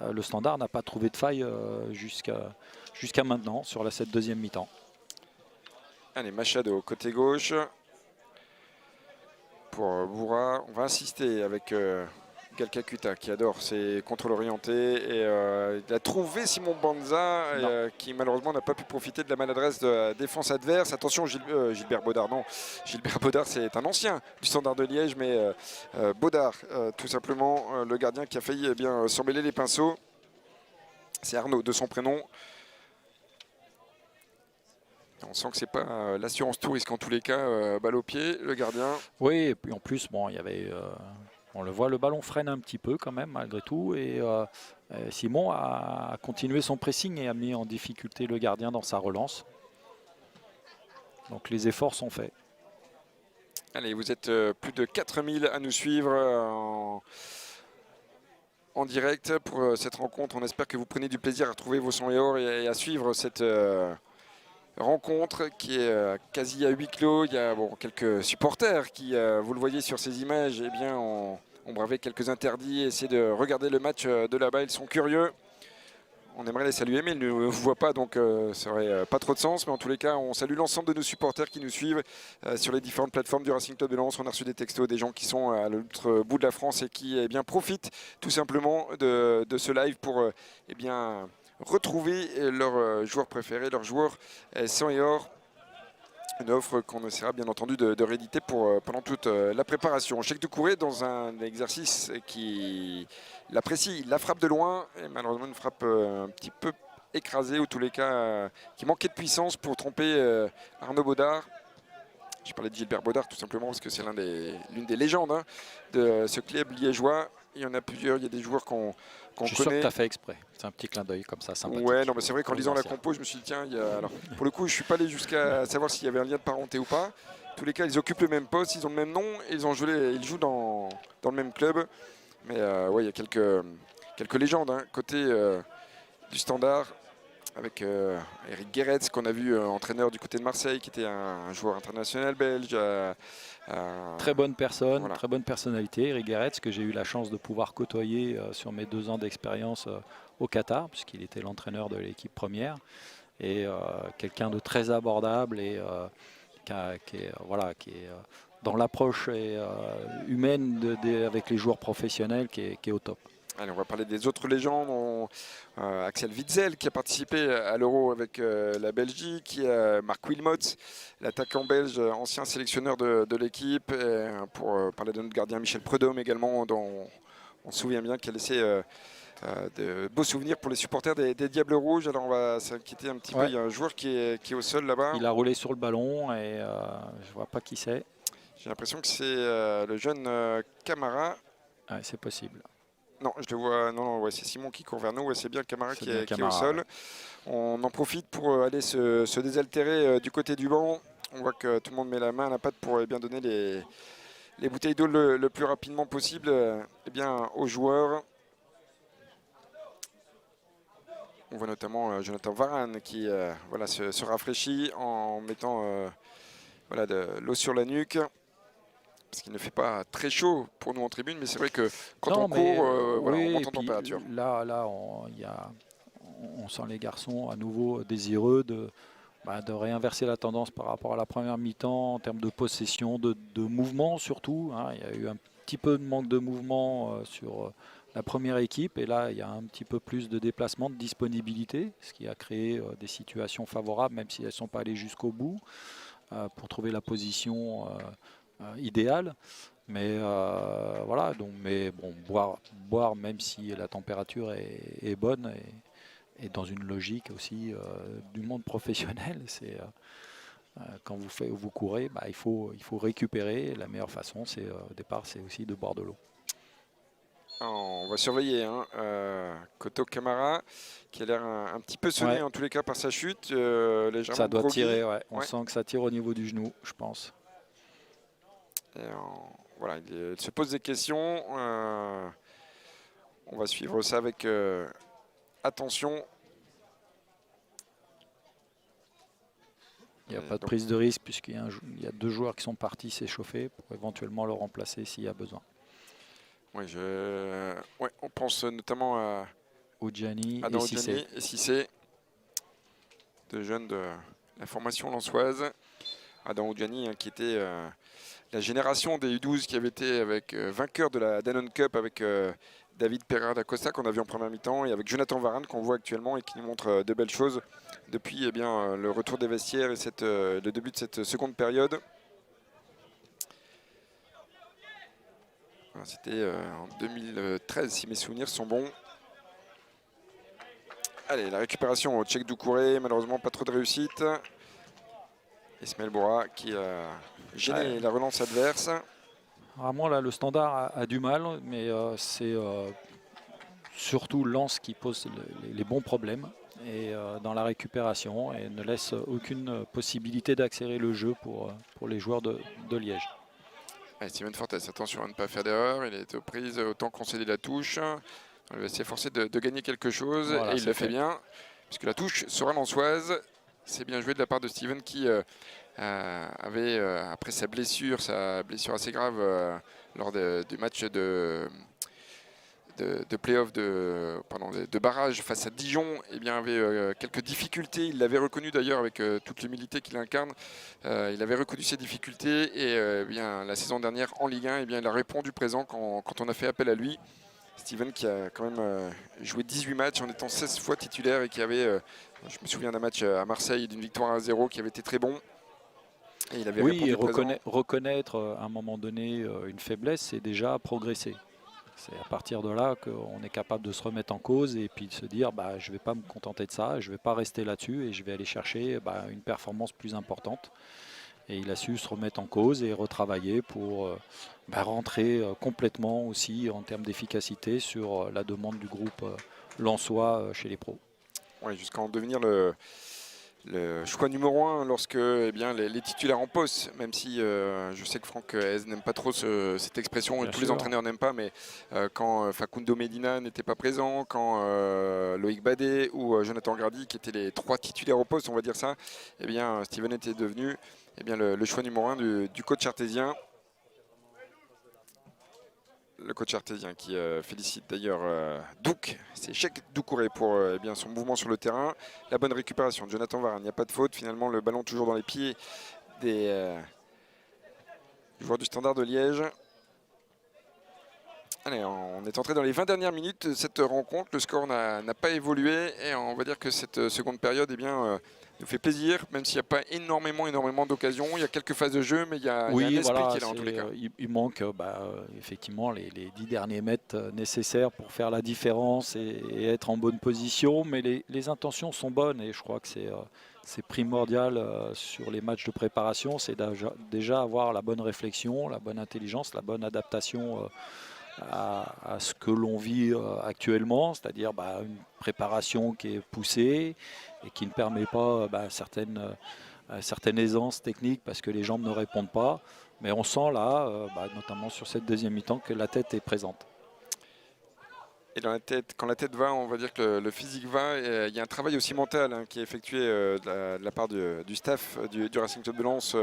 le Standard n'a pas trouvé de faille jusqu'à maintenant sur cette deuxième mi-temps. Allez, Machado côté gauche pour Boura. On va insister avec Galcacuta qui adore ses contrôles orientés et il a trouvé Simon Banza qui malheureusement n'a pas pu profiter de la maladresse de la défense adverse. Attention Gilbert Baudard, non, Gilbert Baudard c'est un ancien du Standard de Liège, mais Baudard tout simplement le gardien qui a failli s'emmêler les pinceaux. C'est Arnaud de son prénom. On sent que c'est pas l'assurance tout risque en tous les cas, balle au pied, le gardien. Oui, et puis en plus, bon, il y avait, on le voit, le ballon freine un petit peu quand même malgré tout. Et Simon a continué son pressing et a mis en difficulté le gardien dans sa relance. Donc les efforts sont faits. Allez, vous êtes plus de 4000 à nous suivre en direct pour cette rencontre. On espère que vous prenez du plaisir à retrouver vos sons et or et à suivre cette rencontre qui est quasi à huis clos. Il y a quelques supporters qui, vous le voyez sur ces images, eh bien, ont bravé quelques interdits, essaient de regarder le match de là-bas. Ils sont curieux. On aimerait les saluer, mais ils ne vous voient pas, donc ça n'aurait pas trop de sens. Mais en tous les cas, on salue l'ensemble de nos supporters qui nous suivent sur les différentes plateformes du Racing Club de Lens. On a reçu des textos des gens qui sont à l'autre bout de la France et qui profitent tout simplement de ce live pour retrouver leurs joueurs préférés, leurs joueurs sang et or. Une offre qu'on essaiera bien entendu de rééditer pendant toute la préparation. Cheikh Doucouré dans un exercice qui l'apprécie, il la frappe de loin et malheureusement une frappe un petit peu écrasée ou tous les cas qui manquait de puissance pour tromper Arnaud Baudard. Je parlais de Gilbert Baudard tout simplement parce que c'est l'une des légendes de ce club liégeois. Il y en a plusieurs, il y a des joueurs qu'on connaît. Je suis sûr que tu as fait exprès. C'est un petit clin d'œil comme ça, sympathique. Ouais, non, mais c'est vrai qu'en lisant la compo, je me suis dit, tiens, alors, pour le coup, je ne suis pas allé jusqu'à savoir s'il y avait un lien de parenté ou pas. En tous les cas, ils occupent le même poste, ils ont le même nom, et ils jouent dans le même club. Mais ouais, il y a quelques légendes côté du Standard, avec Eric Guéretz, qu'on a vu entraîneur du côté de Marseille, qui était un joueur international belge. Très bonne personne, voilà. Très bonne personnalité, Eric Guéretz, que j'ai eu la chance de pouvoir côtoyer sur mes 2 ans d'expérience au Qatar, puisqu'il était l'entraîneur de l'équipe première. Et quelqu'un de très abordable et qui est dans l'approche humaine avec les joueurs professionnels qui est au top. Allez, on va parler des autres légendes. Axel Witsel qui a participé à l'Euro avec la Belgique, Marc Wilmots, l'attaquant belge, ancien sélectionneur de l'équipe, pour parler de notre gardien Michel Prudhomme également, dont on se souvient bien qu'il a laissé de beaux souvenirs pour les supporters des Diables Rouges. Alors on va s'inquiéter un petit peu, il y a un joueur qui est au sol là-bas. Il a roulé sur le ballon et je ne vois pas qui c'est. J'ai l'impression que c'est le jeune Camara. Ouais, c'est possible. Non, je le vois. Non, ouais, c'est Simon qui court vers nous. Ouais, c'est bien Camara qui est au sol. On en profite pour aller se désaltérer du côté du banc. On voit que tout le monde met la main à la pâte pour bien donner les bouteilles d'eau le plus rapidement possible aux joueurs. On voit notamment Jonathan Varane qui se rafraîchit en mettant de l'eau sur la nuque. Parce qu'il ne fait pas très chaud pour nous en tribune, mais c'est vrai que quand on court, on monte en température. Là on sent les garçons à nouveau désireux de réinverser la tendance par rapport à la première mi-temps en termes de possession, de mouvement surtout. Il y a eu un petit peu de manque de mouvement sur la première équipe et là il y a un petit peu plus de déplacement, de disponibilité, ce qui a créé des situations favorables, même si elles ne sont pas allées jusqu'au bout, pour trouver la position idéal, mais boire même si la température est bonne et dans une logique aussi du monde professionnel, c'est quand vous courez, il faut récupérer. La meilleure façon, c'est au départ, c'est aussi de boire de l'eau. On va surveiller Koto Camara qui a l'air un petit peu sonné en tous les cas par sa chute, légèrement ça doit groggy. tirer, on sent que ça tire au niveau du genou, je pense. Il se pose des questions. On va suivre ça avec attention. Il n'y a pas de prise de risque puisqu'il y a 2 joueurs qui sont partis s'échauffer pour éventuellement le remplacer s'il y a besoin. On pense notamment à Oudjani et Cissé, 2 jeunes de la formation lensoise. Adam Oudjani qui était la génération des U12 qui avait été avec vainqueur de la Danone Cup avec David Pereira da Costa qu'on a vu en première mi-temps et avec Jonathan Varane qu'on voit actuellement et qui nous montre de belles choses depuis le retour des vestiaires et le début de cette seconde période. C'était en 2013 si mes souvenirs sont bons. Allez, la récupération au Tchèque Doucouré, malheureusement pas trop de réussite. Ismaël Boura qui a gêné la relance adverse. Vraiment là le Standard a du mal, mais c'est surtout Lens qui pose les bons problèmes et dans la récupération et ne laisse aucune possibilité d'accélérer le jeu pour les joueurs de Liège. Allez, Steven Fortes, attention à ne pas faire d'erreur, il est aux prises, autant concéder la touche. Il va essayer forcé de gagner quelque chose et il le fait bien puisque la touche sera lensoise. C'est bien joué de la part de Steven qui avait, après sa blessure assez grave lors du match de play-off de barrage face à Dijon, avait quelques difficultés. Il l'avait reconnu d'ailleurs avec toute l'humilité qu'il incarne. Il avait reconnu ses difficultés et la saison dernière en Ligue 1, il a répondu présent quand on a fait appel à lui. Steven qui a quand même joué 18 matchs en étant 16 fois titulaire et qui avait, je me souviens d'un match à Marseille d'une victoire 1-0 qui avait été très bon. Et il avait reconnaître à un moment donné une faiblesse, c'est déjà progresser. C'est à partir de là qu'on est capable de se remettre en cause et puis de se dire je ne vais pas me contenter de ça, je ne vais pas rester là-dessus et je vais aller chercher une performance plus importante. Et il a su se remettre en cause et retravailler pour rentrer complètement aussi en termes d'efficacité sur la demande du groupe lensois chez les pros. Oui, jusqu'à en devenir le choix numéro 1 lorsque les titulaires en poste, même si je sais que Franck Hez n'aime pas trop cette expression, et tous les entraîneurs n'aiment pas, mais quand Facundo Medina n'était pas présent, quand Loïc Badet ou Jonathan Grady, qui étaient les 3 titulaires au poste, on va dire ça, Steven était devenu le choix numéro 1 du coach artésien. Le coach artésien qui félicite d'ailleurs Douk, c'est Cheick Doucouré pour son mouvement sur le terrain. La bonne récupération de Jonathan Varane, il n'y a pas de faute. Finalement, le ballon toujours dans les pieds des joueurs du Standard de Liège. Allez, on est entré dans les 20 dernières minutes de cette rencontre. Le score n'a pas évolué et on va dire que cette seconde période nous fait plaisir, même s'il n'y a pas énormément d'occasions. Il y a quelques phases de jeu, mais il y a un esprit qui est là en tous les cas. Il manque effectivement les 10 derniers mètres nécessaires pour faire la différence et être en bonne position. Mais les intentions sont bonnes et je crois que c'est primordial sur les matchs de préparation. C'est déjà avoir la bonne réflexion, la bonne intelligence, la bonne adaptation à ce que l'on vit actuellement, c'est-à-dire une préparation qui est poussée et qui ne permet pas certaines aisances techniques parce que les jambes ne répondent pas. Mais on sent là, notamment sur cette deuxième mi-temps, que la tête est présente. Et dans la tête, quand la tête va, on va dire que le physique va. Il y a un travail aussi mental qui est effectué de la part du staff du Racing Club de Lens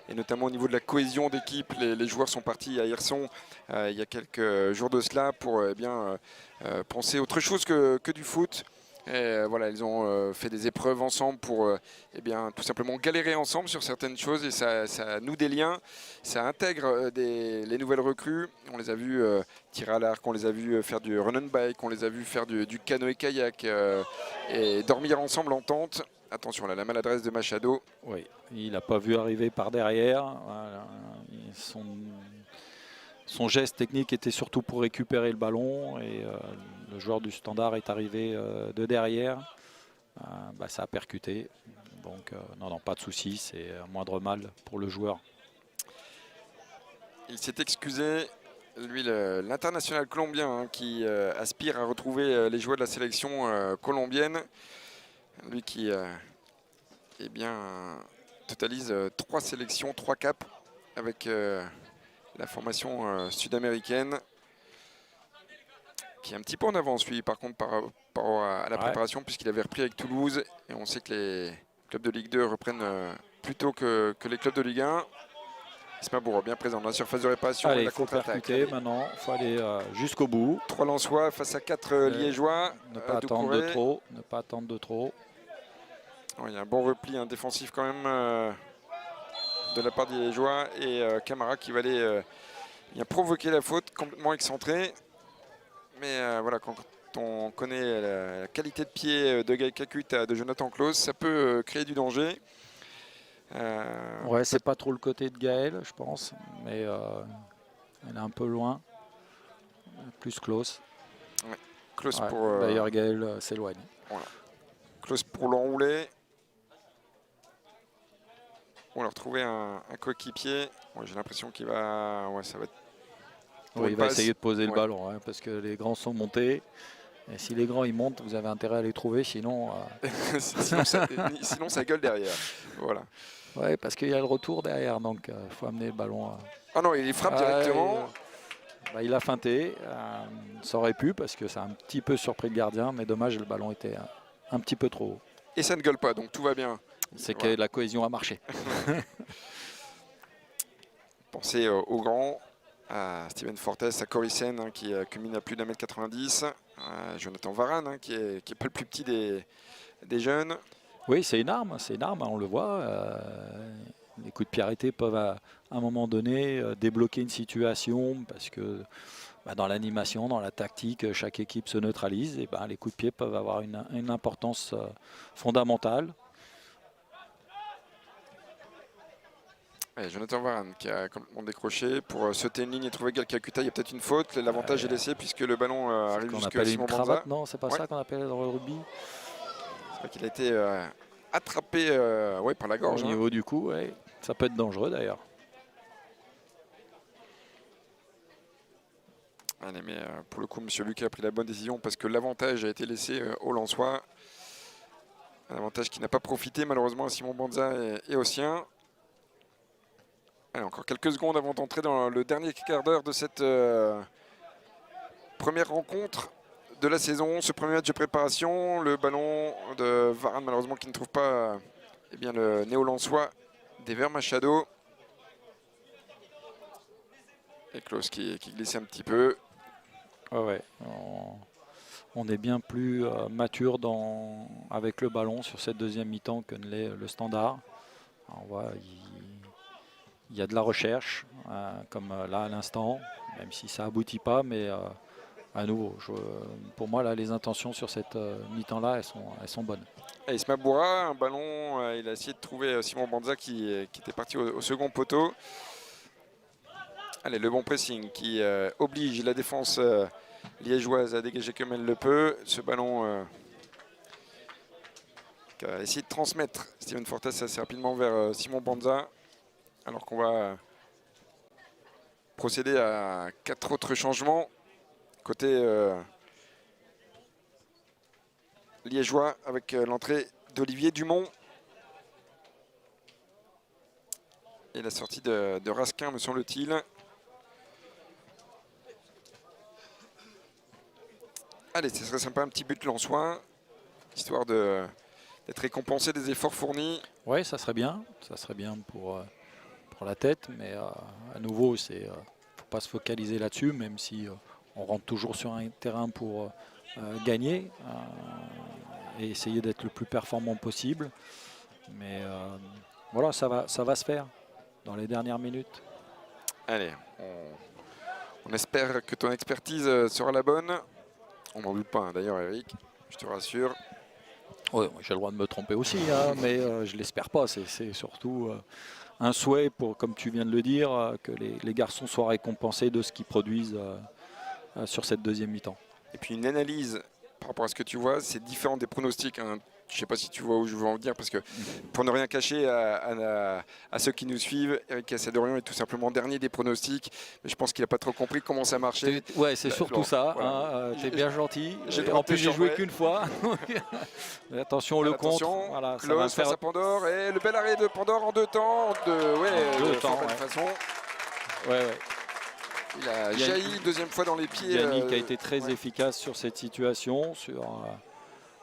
et notamment au niveau de la cohésion d'équipe. Les joueurs sont partis à Hirson il y a quelques jours de cela pour penser autre chose que du foot. Et ils ont fait des épreuves ensemble pour tout simplement galérer ensemble sur certaines choses et ça noue des liens, ça intègre les nouvelles recrues. On les a vus tirer à l'arc, on les a vus faire du run and bike, on les a vus faire du canoë-kayak et dormir ensemble en tente. Attention là, la maladresse de Machado. Oui, il n'a pas vu arriver par derrière. Voilà. Son geste technique était surtout pour récupérer le ballon et le joueur du Standard est arrivé de derrière. Ça a percuté. Donc non, pas de souci, c'est un moindre mal pour le joueur. Il s'est excusé, lui l'international colombien qui aspire à retrouver les joueurs de la sélection colombienne. Lui qui totalise 3 sélections, 3 caps avec la formation sud-américaine qui est un petit peu en avance lui par contre par rapport à la préparation puisqu'il avait repris avec Toulouse et on sait que les clubs de Ligue 2 reprennent plus tôt que les clubs de Ligue 1. Ismaël Boura bien présent dans la surface de réparation. Allez, il faut percuter maintenant, il faut aller jusqu'au bout. 3 Lensois face à 4 Liégeois. Ne pas attendre de trop, ne pas attendre de trop. Il y a un bon repli défensif quand même de la part des Liégeois et Camara qui va aller bien provoquer la faute, complètement excentré. Mais voilà, quand on connaît la qualité de pied de Gaël Kakut et de Jonathan Claus, ça peut créer du danger. Ouais, c'est pas trop le côté de Gaël, je pense, mais elle est un peu loin, plus Klaus. Ouais. Klaus Ouais, pour. D'ailleurs, Gaël s'éloigne. Voilà. Klaus pour l'enrouler. On va retrouver un coéquipier. Ouais, j'ai l'impression qu'il va. Ouais, ça va être. Oui, il va essayer de poser le Ouais. ballon, hein, parce que les grands sont montés. Et si les grands ils montent, vous avez intérêt à les trouver, sinon. sinon, ça gueule derrière. Voilà. Ouais, parce qu'il y a le retour derrière, donc il faut amener le ballon. Ah non, il frappe directement. Il a feinté. Ça aurait pu, parce que ça a un petit peu surpris le gardien, mais dommage, le ballon était un petit peu trop haut. Et ça ne gueule pas, donc tout va bien. C'est voilà. que la cohésion a marché. Pensez aux grands, à Steven Fortes, à Corisen hein, qui culmine à plus d'1m90, à Jonathan Varane hein, qui est pas le plus petit des jeunes. Oui, c'est une arme, on le voit. Les coups de pied arrêtés peuvent à un moment donné débloquer une situation parce que dans l'animation, dans la tactique, chaque équipe se neutralise et les coups de pied peuvent avoir une importance fondamentale. Et Jonathan Varane qui a complètement décroché pour sauter une ligne et trouver Gaël Kakuta. Il y a peut-être une faute, l'avantage est laissé puisque le ballon arrive jusqu'à Simon Banza. Cravate, non, c'est pas ça qu'on appelle dans le rugby. C'est vrai qu'il a été attrapé par la gorge. Au niveau du cou, ouais. Ça peut être dangereux d'ailleurs. Allez, mais pour le coup, M. Lucas a pris la bonne décision parce que l'avantage a été laissé aux Lensois. Un avantage qui n'a pas profité malheureusement à Simon Banza et aux siens. Allez, encore quelques secondes avant d'entrer dans le dernier quart d'heure de cette première rencontre de la saison. Ce premier match de préparation, le ballon de Varane malheureusement qui ne trouve pas le néo-lensois d'Ever Machado. Et Klaus qui glissait un petit peu. Ouais. On est bien plus mature avec le ballon sur cette deuxième mi-temps que ne l'est le Standard. Alors, on voit, il y a de la recherche, comme là à l'instant, même si ça aboutit pas, mais à nouveau, pour moi, là, les intentions sur cette mi-temps-là, elles sont bonnes. Et Isma Boura, un ballon, il a essayé de trouver Simon Banza qui était parti au second poteau. Allez, le bon pressing qui oblige la défense liégeoise à dégager comme elle le peut. Ce ballon qui a essayé de transmettre Steven Fortes assez rapidement vers Simon Banza. Alors qu'on va procéder à 4 autres changements. Côté liégeois avec l'entrée d'Olivier Dumont. Et la sortie de Raskin, me semble-t-il. Allez, ce serait sympa un petit but lensois, histoire d'être récompensé des efforts fournis. Oui, ça serait bien pour la tête, mais à nouveau, il ne faut pas se focaliser là-dessus, même si on rentre toujours sur un terrain pour gagner et essayer d'être le plus performant possible. Mais voilà, ça va se faire dans les dernières minutes. Allez, on espère que ton expertise sera la bonne. On n'en doute pas hein, d'ailleurs Eric, je te rassure. Oui, j'ai le droit de me tromper aussi, hein, mais je ne l'espère pas. C'est surtout un souhait, comme tu viens de le dire, que les garçons soient récompensés de ce qu'ils produisent sur cette deuxième mi-temps. Et puis une analyse par rapport à ce que tu vois, c'est différent des pronostics. Hein. Je ne sais pas si tu vois où je veux en venir, parce que pour ne rien cacher à ceux qui nous suivent, Eric Cassadorian est tout simplement dernier des pronostics. Mais je pense qu'il n'a pas trop compris comment ça marchait. Ouais, c'est surtout ça. Voilà. Tu es bien gentil. En plus, j'ai joué qu'une fois. Attention, le contre. Voilà, Klaus face à Pandore. Et le bel arrêt de Pandore en 2 temps. De façon. Ouais. Il a jailli deuxième fois dans les pieds. Yannick a été très efficace sur cette situation, sur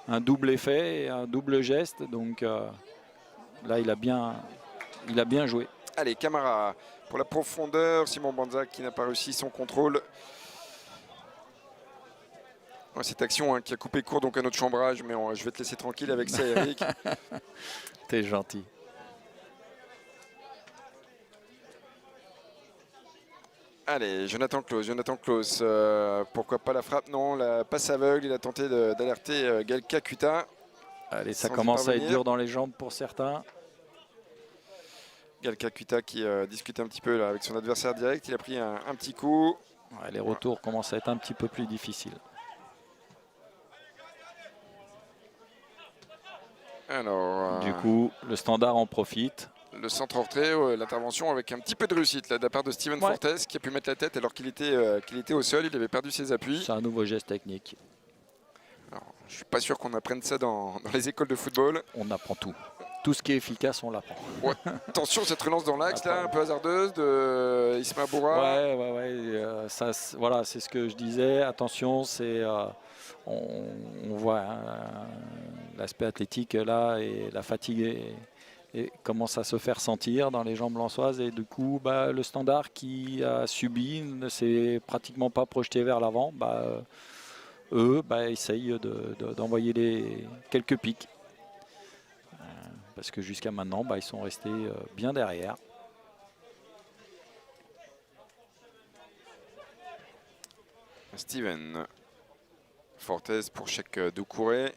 un double effet et un double geste. Donc là, il a bien joué. Allez, Camara pour la profondeur. Simon Banza qui n'a pas réussi son contrôle. Cette action qui a coupé court donc à notre chambrage, mais je vais te laisser tranquille avec ça, Eric. T'es gentil. Allez, Jonathan Klaus, pourquoi pas la frappe? Non, la passe aveugle, il a tenté d'alerter Gaël Kakuta. Allez, ça commence à être dur dans les jambes pour certains. Gaël Kakuta qui discute un petit peu là, avec son adversaire direct, il a pris un petit coup. Ouais, les retours commencent à être un petit peu plus difficiles. Alors, du coup, le Standard en profite. Le centre en retrait, l'intervention avec un petit peu de réussite là, de la part de Steven Fortes qui a pu mettre la tête alors qu'il était au sol, il avait perdu ses appuis. C'est un nouveau geste technique. Alors, je ne suis pas sûr qu'on apprenne ça dans les écoles de football. On apprend tout. Tout ce qui est efficace, on l'apprend. Ouais. Attention, cette relance dans l'axe là, un peu hasardeuse de Isma Boura. Ouais. Ça, voilà, c'est ce que je disais. Attention, on voit l'aspect athlétique là et la fatigue et commence à se faire sentir dans les jambes lensoises. Et du coup, le Standard qui a subi ne s'est pratiquement pas projeté vers l'avant. Eux essayent d'envoyer quelques pics. Parce que jusqu'à maintenant, ils sont restés bien derrière. Steven Fortes pour Cheikh Doucouré.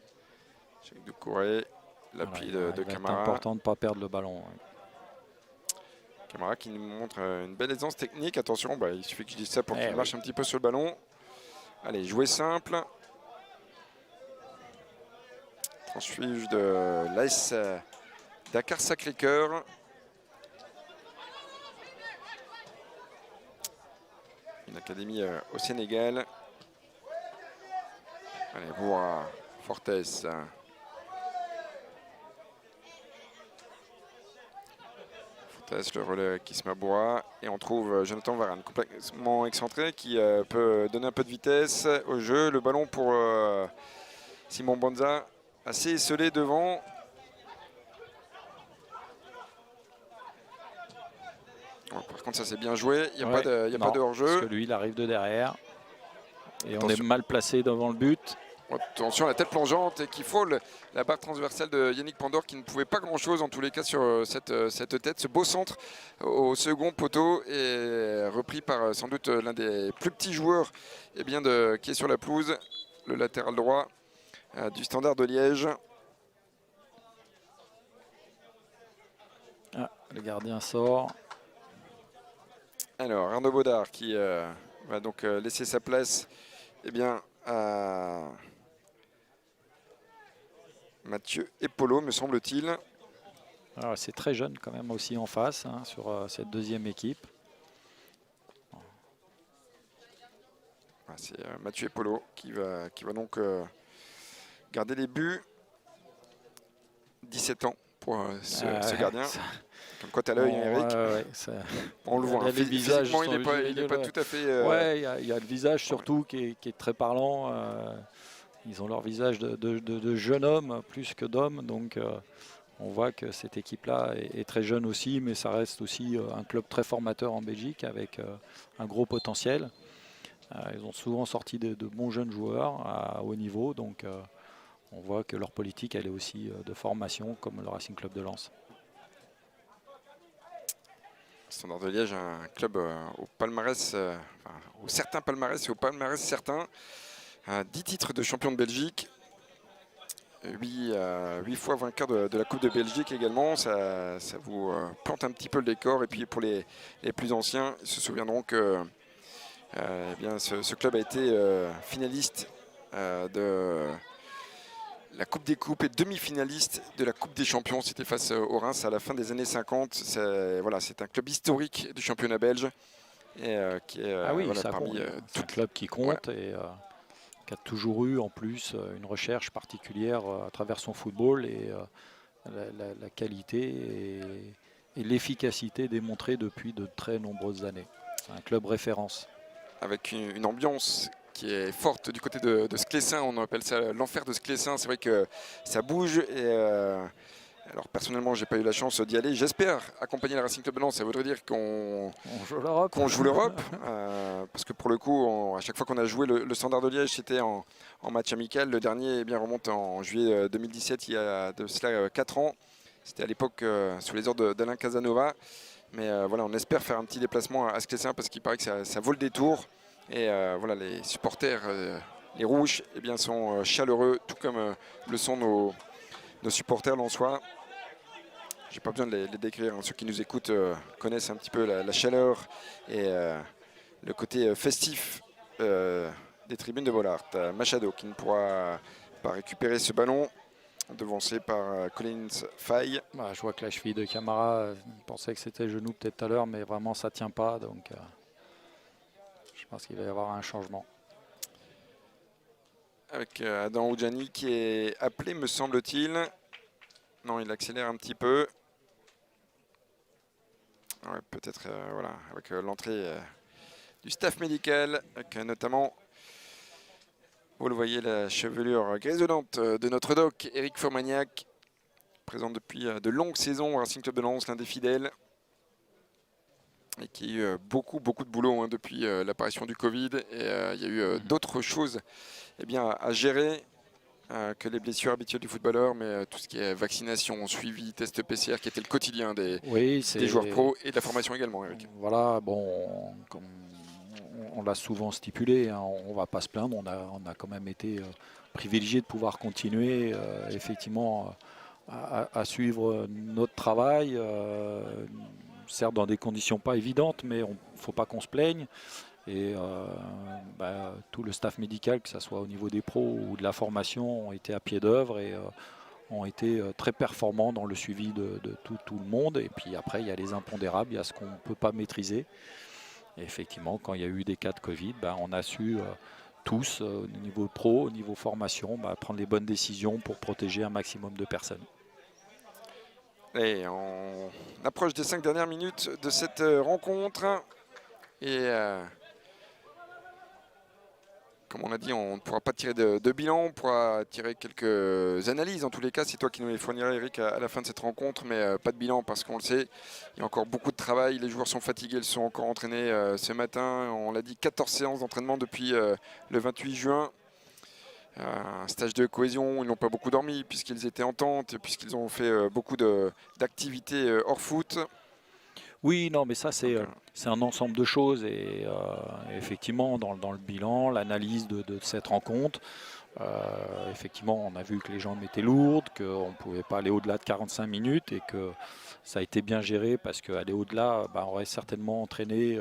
Cheikh Doucouré, l'appui de Camara. C'est important de ne pas perdre le ballon. Camara qui nous montre une belle aisance technique. Attention, il suffit que je dise ça pour qu'il marche un petit peu sur le ballon. Allez, jouer simple. Transfuge de l'AS Dakar Sacré-Cœur. Une académie au Sénégal. Allez, Boura, Fortes. Le relais qui se met à Boura. Et on trouve Jonathan Varane, complètement excentré, qui peut donner un peu de vitesse au jeu. Le ballon pour Simon Banza, assez esselé devant. Bon, par contre, ça c'est bien joué. Il n'y a pas de hors-jeu. Parce que lui, il arrive de derrière. Et attention. On est mal placé devant le but. Attention à la tête plongeante et qui frôle la barre transversale de Yannick Pandore qui ne pouvait pas grand chose en tous les cas sur cette tête. Ce beau centre au second poteau est repris par sans doute l'un des plus petits joueurs qui est sur la pelouse, le latéral droit du Standard de Liège. Le gardien sort. Alors Arnaud Baudard qui va donc laisser sa place à Mathieu Epolo, me semble-t-il. C'est très jeune quand même aussi en face sur cette deuxième équipe. C'est Mathieu Epolo qui va donc garder les buts. 17 ans pour ce gardien. Comme quoi tu as l'œil, Eric. On le voit. Physiquement, il n'est pas tout à fait... il y a le visage surtout qui est très parlant. Ils ont leur visage de jeune homme plus que d'homme. Donc on voit que cette équipe-là est très jeune aussi, mais ça reste aussi un club très formateur en Belgique avec un gros potentiel. Ils ont souvent sorti de bons jeunes joueurs à haut niveau. Donc on voit que leur politique elle est aussi de formation comme le Racing Club de Lens. Standard de Liège, un club au palmarès, au certain palmarès et au palmarès certain. 10 titres de champion de Belgique, 8 fois vainqueur de la Coupe de Belgique également. Ça vous plante un petit peu le décor. Et puis pour les plus anciens, ils se souviendront que ce club a été finaliste de la Coupe des Coupes et demi-finaliste de la Coupe des Champions. C'était face au Reims à la fin des années 50. C'est un club historique du championnat belge. Et, qui est parmi tout club qui compte et qui a toujours eu en plus une recherche particulière à travers son football et la qualité et l'efficacité démontrée depuis de très nombreuses années. C'est un club référence. Avec une ambiance qui est forte du côté de Sclessin, on appelle ça l'enfer de Sclessin. C'est vrai que ça bouge et alors personnellement j'ai pas eu la chance d'y aller. J'espère accompagner le Racing Club de Lens. Ça voudrait dire qu'on joue l'Europe, parce que pour le coup à chaque fois qu'on a joué le Standard de Liège c'était en match amical. Le dernier remonte en juillet 2017, il y a de cela 4 ans. C'était à l'époque sous les ordres d'Alain Casanova. Mais voilà, on espère faire un petit déplacement à Sclessin parce qu'il paraît que ça vaut le détour. Et voilà, les supporters, les rouges, eh bien, sont chaleureux, tout comme le sont nos supporters lensois. J'ai pas besoin de les décrire, hein. Ceux qui nous écoutent connaissent un petit peu la chaleur et le côté festif des tribunes de Bollaert. Machado qui ne pourra pas récupérer ce ballon, devancé par Collins Faye. Bah, je vois que la cheville de Camara, pensait que c'était le genou peut-être tout à l'heure, mais vraiment ça tient pas. Donc je pense qu'il va y avoir un changement. Avec Adam Oudjani qui est appelé, me semble-t-il. Non, il accélère un petit peu. Ouais, peut-être voilà, avec l'entrée du staff médical, avec notamment, vous le voyez, la chevelure grisonnante de notre doc, Eric Fourmagnac, présent depuis de longues saisons au Racing Club de Lens, l'un des fidèles, et qui a eu beaucoup de boulot, hein, depuis l'apparition du Covid. Et il y a eu d'autres choses, eh bien, à gérer que les blessures habituelles du footballeur, mais tout ce qui est vaccination, suivi, test PCR, qui était le quotidien des joueurs pros et de la formation également, Eric. Voilà, bon, comme on l'a souvent stipulé, hein, on ne va pas se plaindre, on a quand même été privilégié de pouvoir continuer effectivement à suivre notre travail, certes dans des conditions pas évidentes, mais il ne faut pas qu'on se plaigne. Et tout le staff médical, que ce soit au niveau des pros ou de la formation, ont été à pied d'œuvre et ont été très performants dans le suivi de tout le monde. Et puis après, il y a les impondérables, il y a ce qu'on ne peut pas maîtriser. Et effectivement, quand il y a eu des cas de Covid, on a su tous, au niveau pro, au niveau formation, prendre les bonnes décisions pour protéger un maximum de personnes. Et on approche des 5 dernières minutes de cette rencontre. Et comme on a dit, on ne pourra pas tirer de bilan, on pourra tirer quelques analyses. En tous les cas, c'est toi qui nous les fourniras, Eric, à la fin de cette rencontre, mais pas de bilan parce qu'on le sait, il y a encore beaucoup de travail. Les joueurs sont fatigués, ils sont encore entraînés ce matin. On l'a dit, 14 séances d'entraînement depuis le 28 juin. Un stage de cohésion, ils n'ont pas beaucoup dormi puisqu'ils étaient en tente, puisqu'ils ont fait beaucoup d'activités hors foot. Oui, non, mais ça, c'est un ensemble de choses. Et effectivement, dans le bilan, l'analyse de cette rencontre, effectivement, on a vu que les jambes étaient lourdes, qu'on ne pouvait pas aller au-delà de 45 minutes et que ça a été bien géré parce qu'aller au-delà aurait certainement entraîné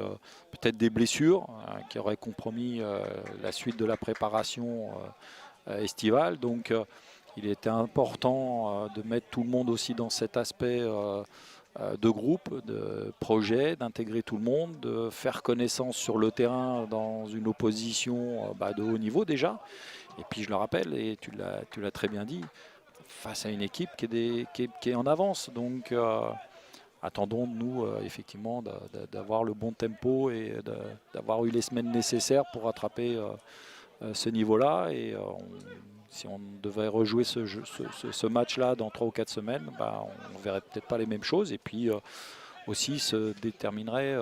peut-être des blessures qui auraient compromis la suite de la préparation estivale. Donc, il était important de mettre tout le monde aussi dans cet aspect de groupe, de projet, d'intégrer tout le monde, de faire connaissance sur le terrain dans une opposition de haut niveau déjà. Et puis je le rappelle, et tu l'as très bien dit, face à une équipe qui est en avance. Donc attendons de nous effectivement d'avoir le bon tempo et d'avoir eu les semaines nécessaires pour rattraper ce niveau-là. Et si on devait rejouer ce match-là dans 3 ou 4 semaines, on ne verrait peut-être pas les mêmes choses. Et puis aussi se déterminerait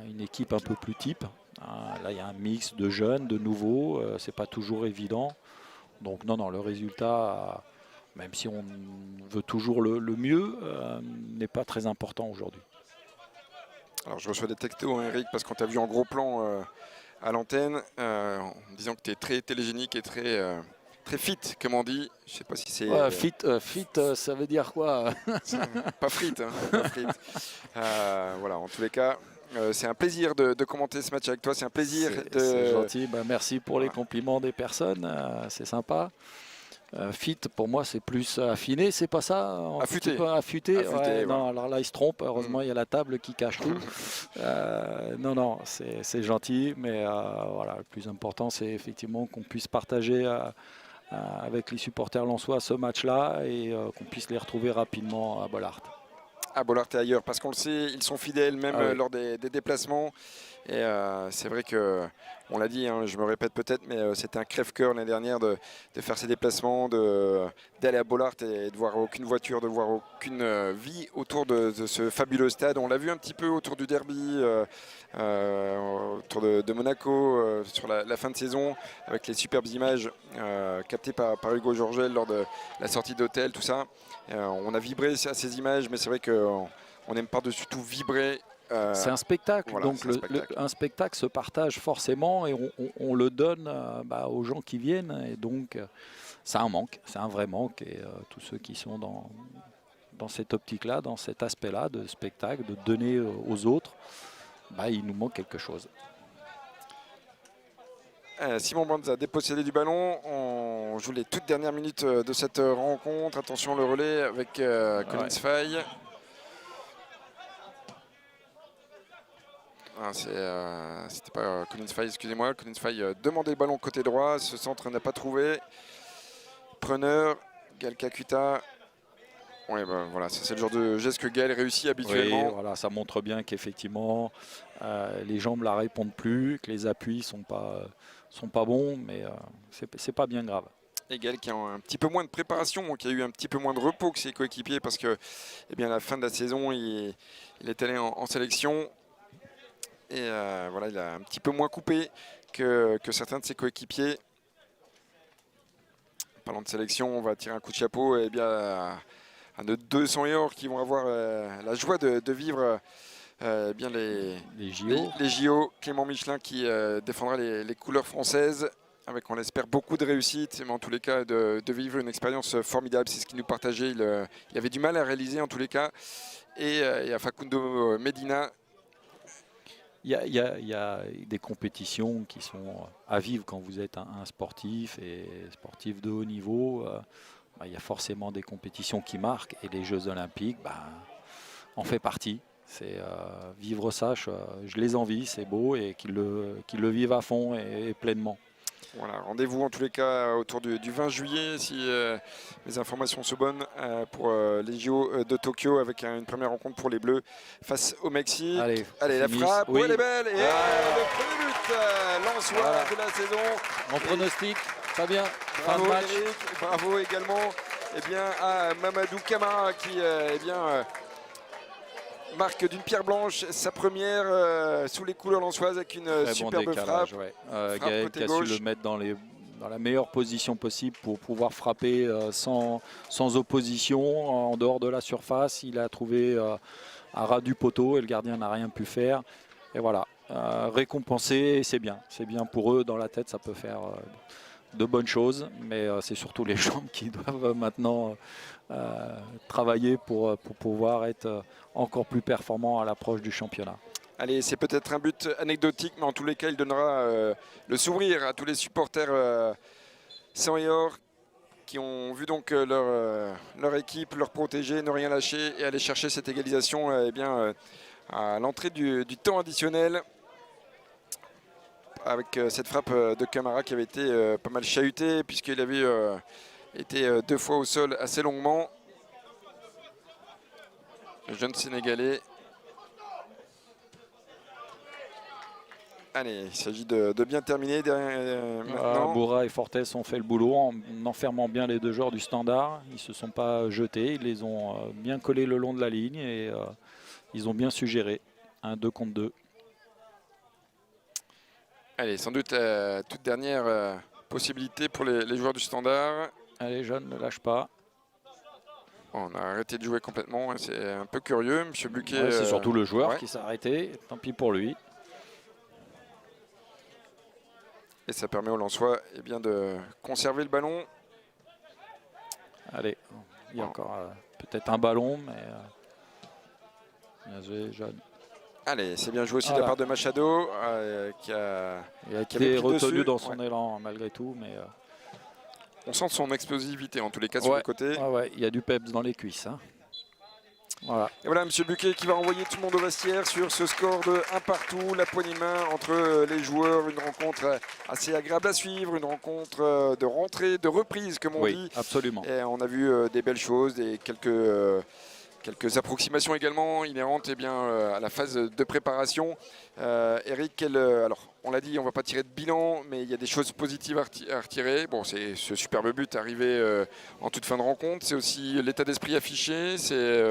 une équipe un peu plus type. Là, il y a un mix de jeunes, de nouveaux. C'est pas toujours évident. Donc non, le résultat, même si on veut toujours le mieux, n'est pas très important aujourd'hui. Alors je reçois des textos, hein, Eric, parce qu'on t'a vu en gros plan à l'antenne, en disant que tu es très télégénique et très fit, comme on dit. Je sais pas si c'est... Fit, ça veut dire quoi? Pas frites, hein, pas frites. Voilà, en tous les cas, c'est un plaisir de commenter ce match avec toi. C'est un plaisir. C'est gentil, merci pour les compliments des personnes, c'est sympa. Fit, pour moi, c'est plus affiné, c'est pas ça? Affûté. Affûté, ouais, voilà. non, alors là, il se trompe. Heureusement, il y a la table qui cache tout. Non, c'est gentil, mais voilà, le plus important, c'est effectivement qu'on puisse partager avec les supporters lensois ce match-là et qu'on puisse les retrouver rapidement à Bollaert. À Bollaert et ailleurs, parce qu'on le sait, ils sont fidèles même lors des déplacements. Et c'est vrai que, on l'a dit, hein, je me répète peut-être, mais c'était un crève-cœur l'année dernière de faire ces déplacements, d'aller à Bollaert et de voir aucune voiture, de voir aucune vie autour de ce fabuleux stade. On l'a vu un petit peu autour du derby, autour de Monaco, sur la fin de saison, avec les superbes images captées par Hugo Georgel lors de la sortie d'hôtel, tout ça. On a vibré à ces images, mais c'est vrai qu'on on aime par-dessus tout vibrer. C'est un spectacle, voilà, donc un un spectacle se partage forcément et on le donne aux gens qui viennent. Et donc, c'est un manque, c'est un vrai manque. Et tous ceux qui sont dans cette optique-là, dans cet aspect-là de spectacle, de donner aux autres, il nous manque quelque chose. Simon Banza dépossédé du ballon. On joue les toutes dernières minutes de cette rencontre. Attention le relais avec Collins Faye. C'était pas Collins Faye, excusez-moi. Collins Faye demandait le ballon côté droit. Ce centre n'a pas trouvé. Preneur, Gaël Kakuta. Ouais, voilà, c'est le genre de geste que Gaël réussit habituellement. Oui, voilà, ça montre bien qu'effectivement, les jambes ne la répondent plus, que les appuis sont pas bons, mais c'est pas bien grave. Et Gaël qui a un petit peu moins de préparation, qui a eu un petit peu moins de repos que ses coéquipiers parce que à la fin de la saison, il est allé en sélection. Et voilà, il a un petit peu moins coupé que certains de ses coéquipiers. Parlant de sélection, on va tirer un coup de chapeau à nos 200 York qui vont avoir la joie de vivre les JO. Les JO. Clément Michelin qui défendra les couleurs françaises avec, on l'espère, beaucoup de réussite, mais en tous les cas de vivre une expérience formidable. C'est ce qu'il nous partageait. Il avait du mal à réaliser en tous les cas. Et à Facundo Medina. Il y a des compétitions qui sont à vivre quand vous êtes un sportif et sportif de haut niveau. Il y a forcément des compétitions qui marquent et les Jeux Olympiques en fait partie. C'est vivre ça, je les envie, c'est beau et qu'ils le vivent à fond et pleinement. Voilà, rendez-vous en tous les cas autour du 20 juillet si mes informations sont bonnes pour les JO de Tokyo avec une première rencontre pour les Bleus face au Mexique. Allez la frappe, oui. Elle est belle et le premier but lensois de la saison. Mon pronostic, Fabien, bravo Eric, bravo également à Mamadou Camara qui marque d'une pierre blanche sa première sous les couleurs lensoises avec une superbe frappe. Ouais. Gaël qui a su le mettre dans la meilleure position possible pour pouvoir frapper sans opposition en dehors de la surface. Il a trouvé à ras du poteau et le gardien n'a rien pu faire. Et voilà, récompensé, c'est bien. C'est bien pour eux, dans la tête ça peut faire de bonnes choses, mais c'est surtout les jambes qui doivent maintenant travailler pour pouvoir être encore plus performant à l'approche du championnat. Allez, c'est peut-être un but anecdotique, mais en tous les cas, il donnera le sourire à tous les supporters Saint-Yor qui ont vu donc leur équipe, leur protéger, ne rien lâcher et aller chercher cette égalisation à l'entrée du temps additionnel. Avec cette frappe de Camara qui avait été pas mal chahutée puisqu'il avait été 2 fois au sol assez longuement. Le jeune Sénégalais. Allez, il s'agit de bien terminer. Bora et Fortes ont fait le boulot en enfermant bien les deux joueurs du Standard. Ils ne se sont pas jetés, ils les ont bien collés le long de la ligne et ils ont bien suggéré un 2 contre 2. Allez, sans doute toute dernière possibilité pour les joueurs du Standard. Allez, jeune, ne lâche pas. On a arrêté de jouer complètement, c'est un peu curieux. Monsieur Buquet. Ouais, c'est surtout le joueur qui s'est arrêté, tant pis pour lui. Et ça permet aux Lensois de conserver le ballon. Allez, il y a encore peut-être un ballon, mais bien joué, jeune. Allez, c'est bien joué aussi de la part de Machado qui a été retenu dans son élan malgré tout, mais on sent son explosivité en tous les cas sur le côté. Il y a du peps dans les cuisses. Hein. Voilà. Et voilà Monsieur Buquet qui va envoyer tout le monde au vestiaire sur ce score de 1 partout, la poignée de main entre les joueurs, une rencontre assez agréable à suivre, une rencontre de rentrée, de reprise comme on dit. Absolument. Et on a vu des belles choses, quelques approximations également inhérentes à la phase de préparation. Eric, alors on l'a dit, on ne va pas tirer de bilan, mais il y a des choses positives à retirer. Bon, c'est ce superbe but arrivé en toute fin de rencontre. C'est aussi l'état d'esprit affiché.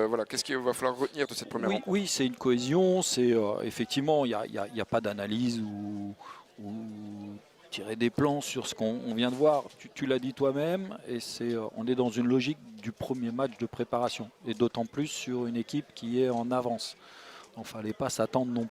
Voilà, qu'est-ce qu'il va falloir retenir de cette première rencontre? Oui, c'est une cohésion. C'est effectivement, il n'y a pas d'analyse ou tirer des plans sur ce qu'on vient de voir. Tu l'as dit toi-même, et on est dans une logique du premier match de préparation, et d'autant plus sur une équipe qui est en avance. Il ne fallait pas s'attendre non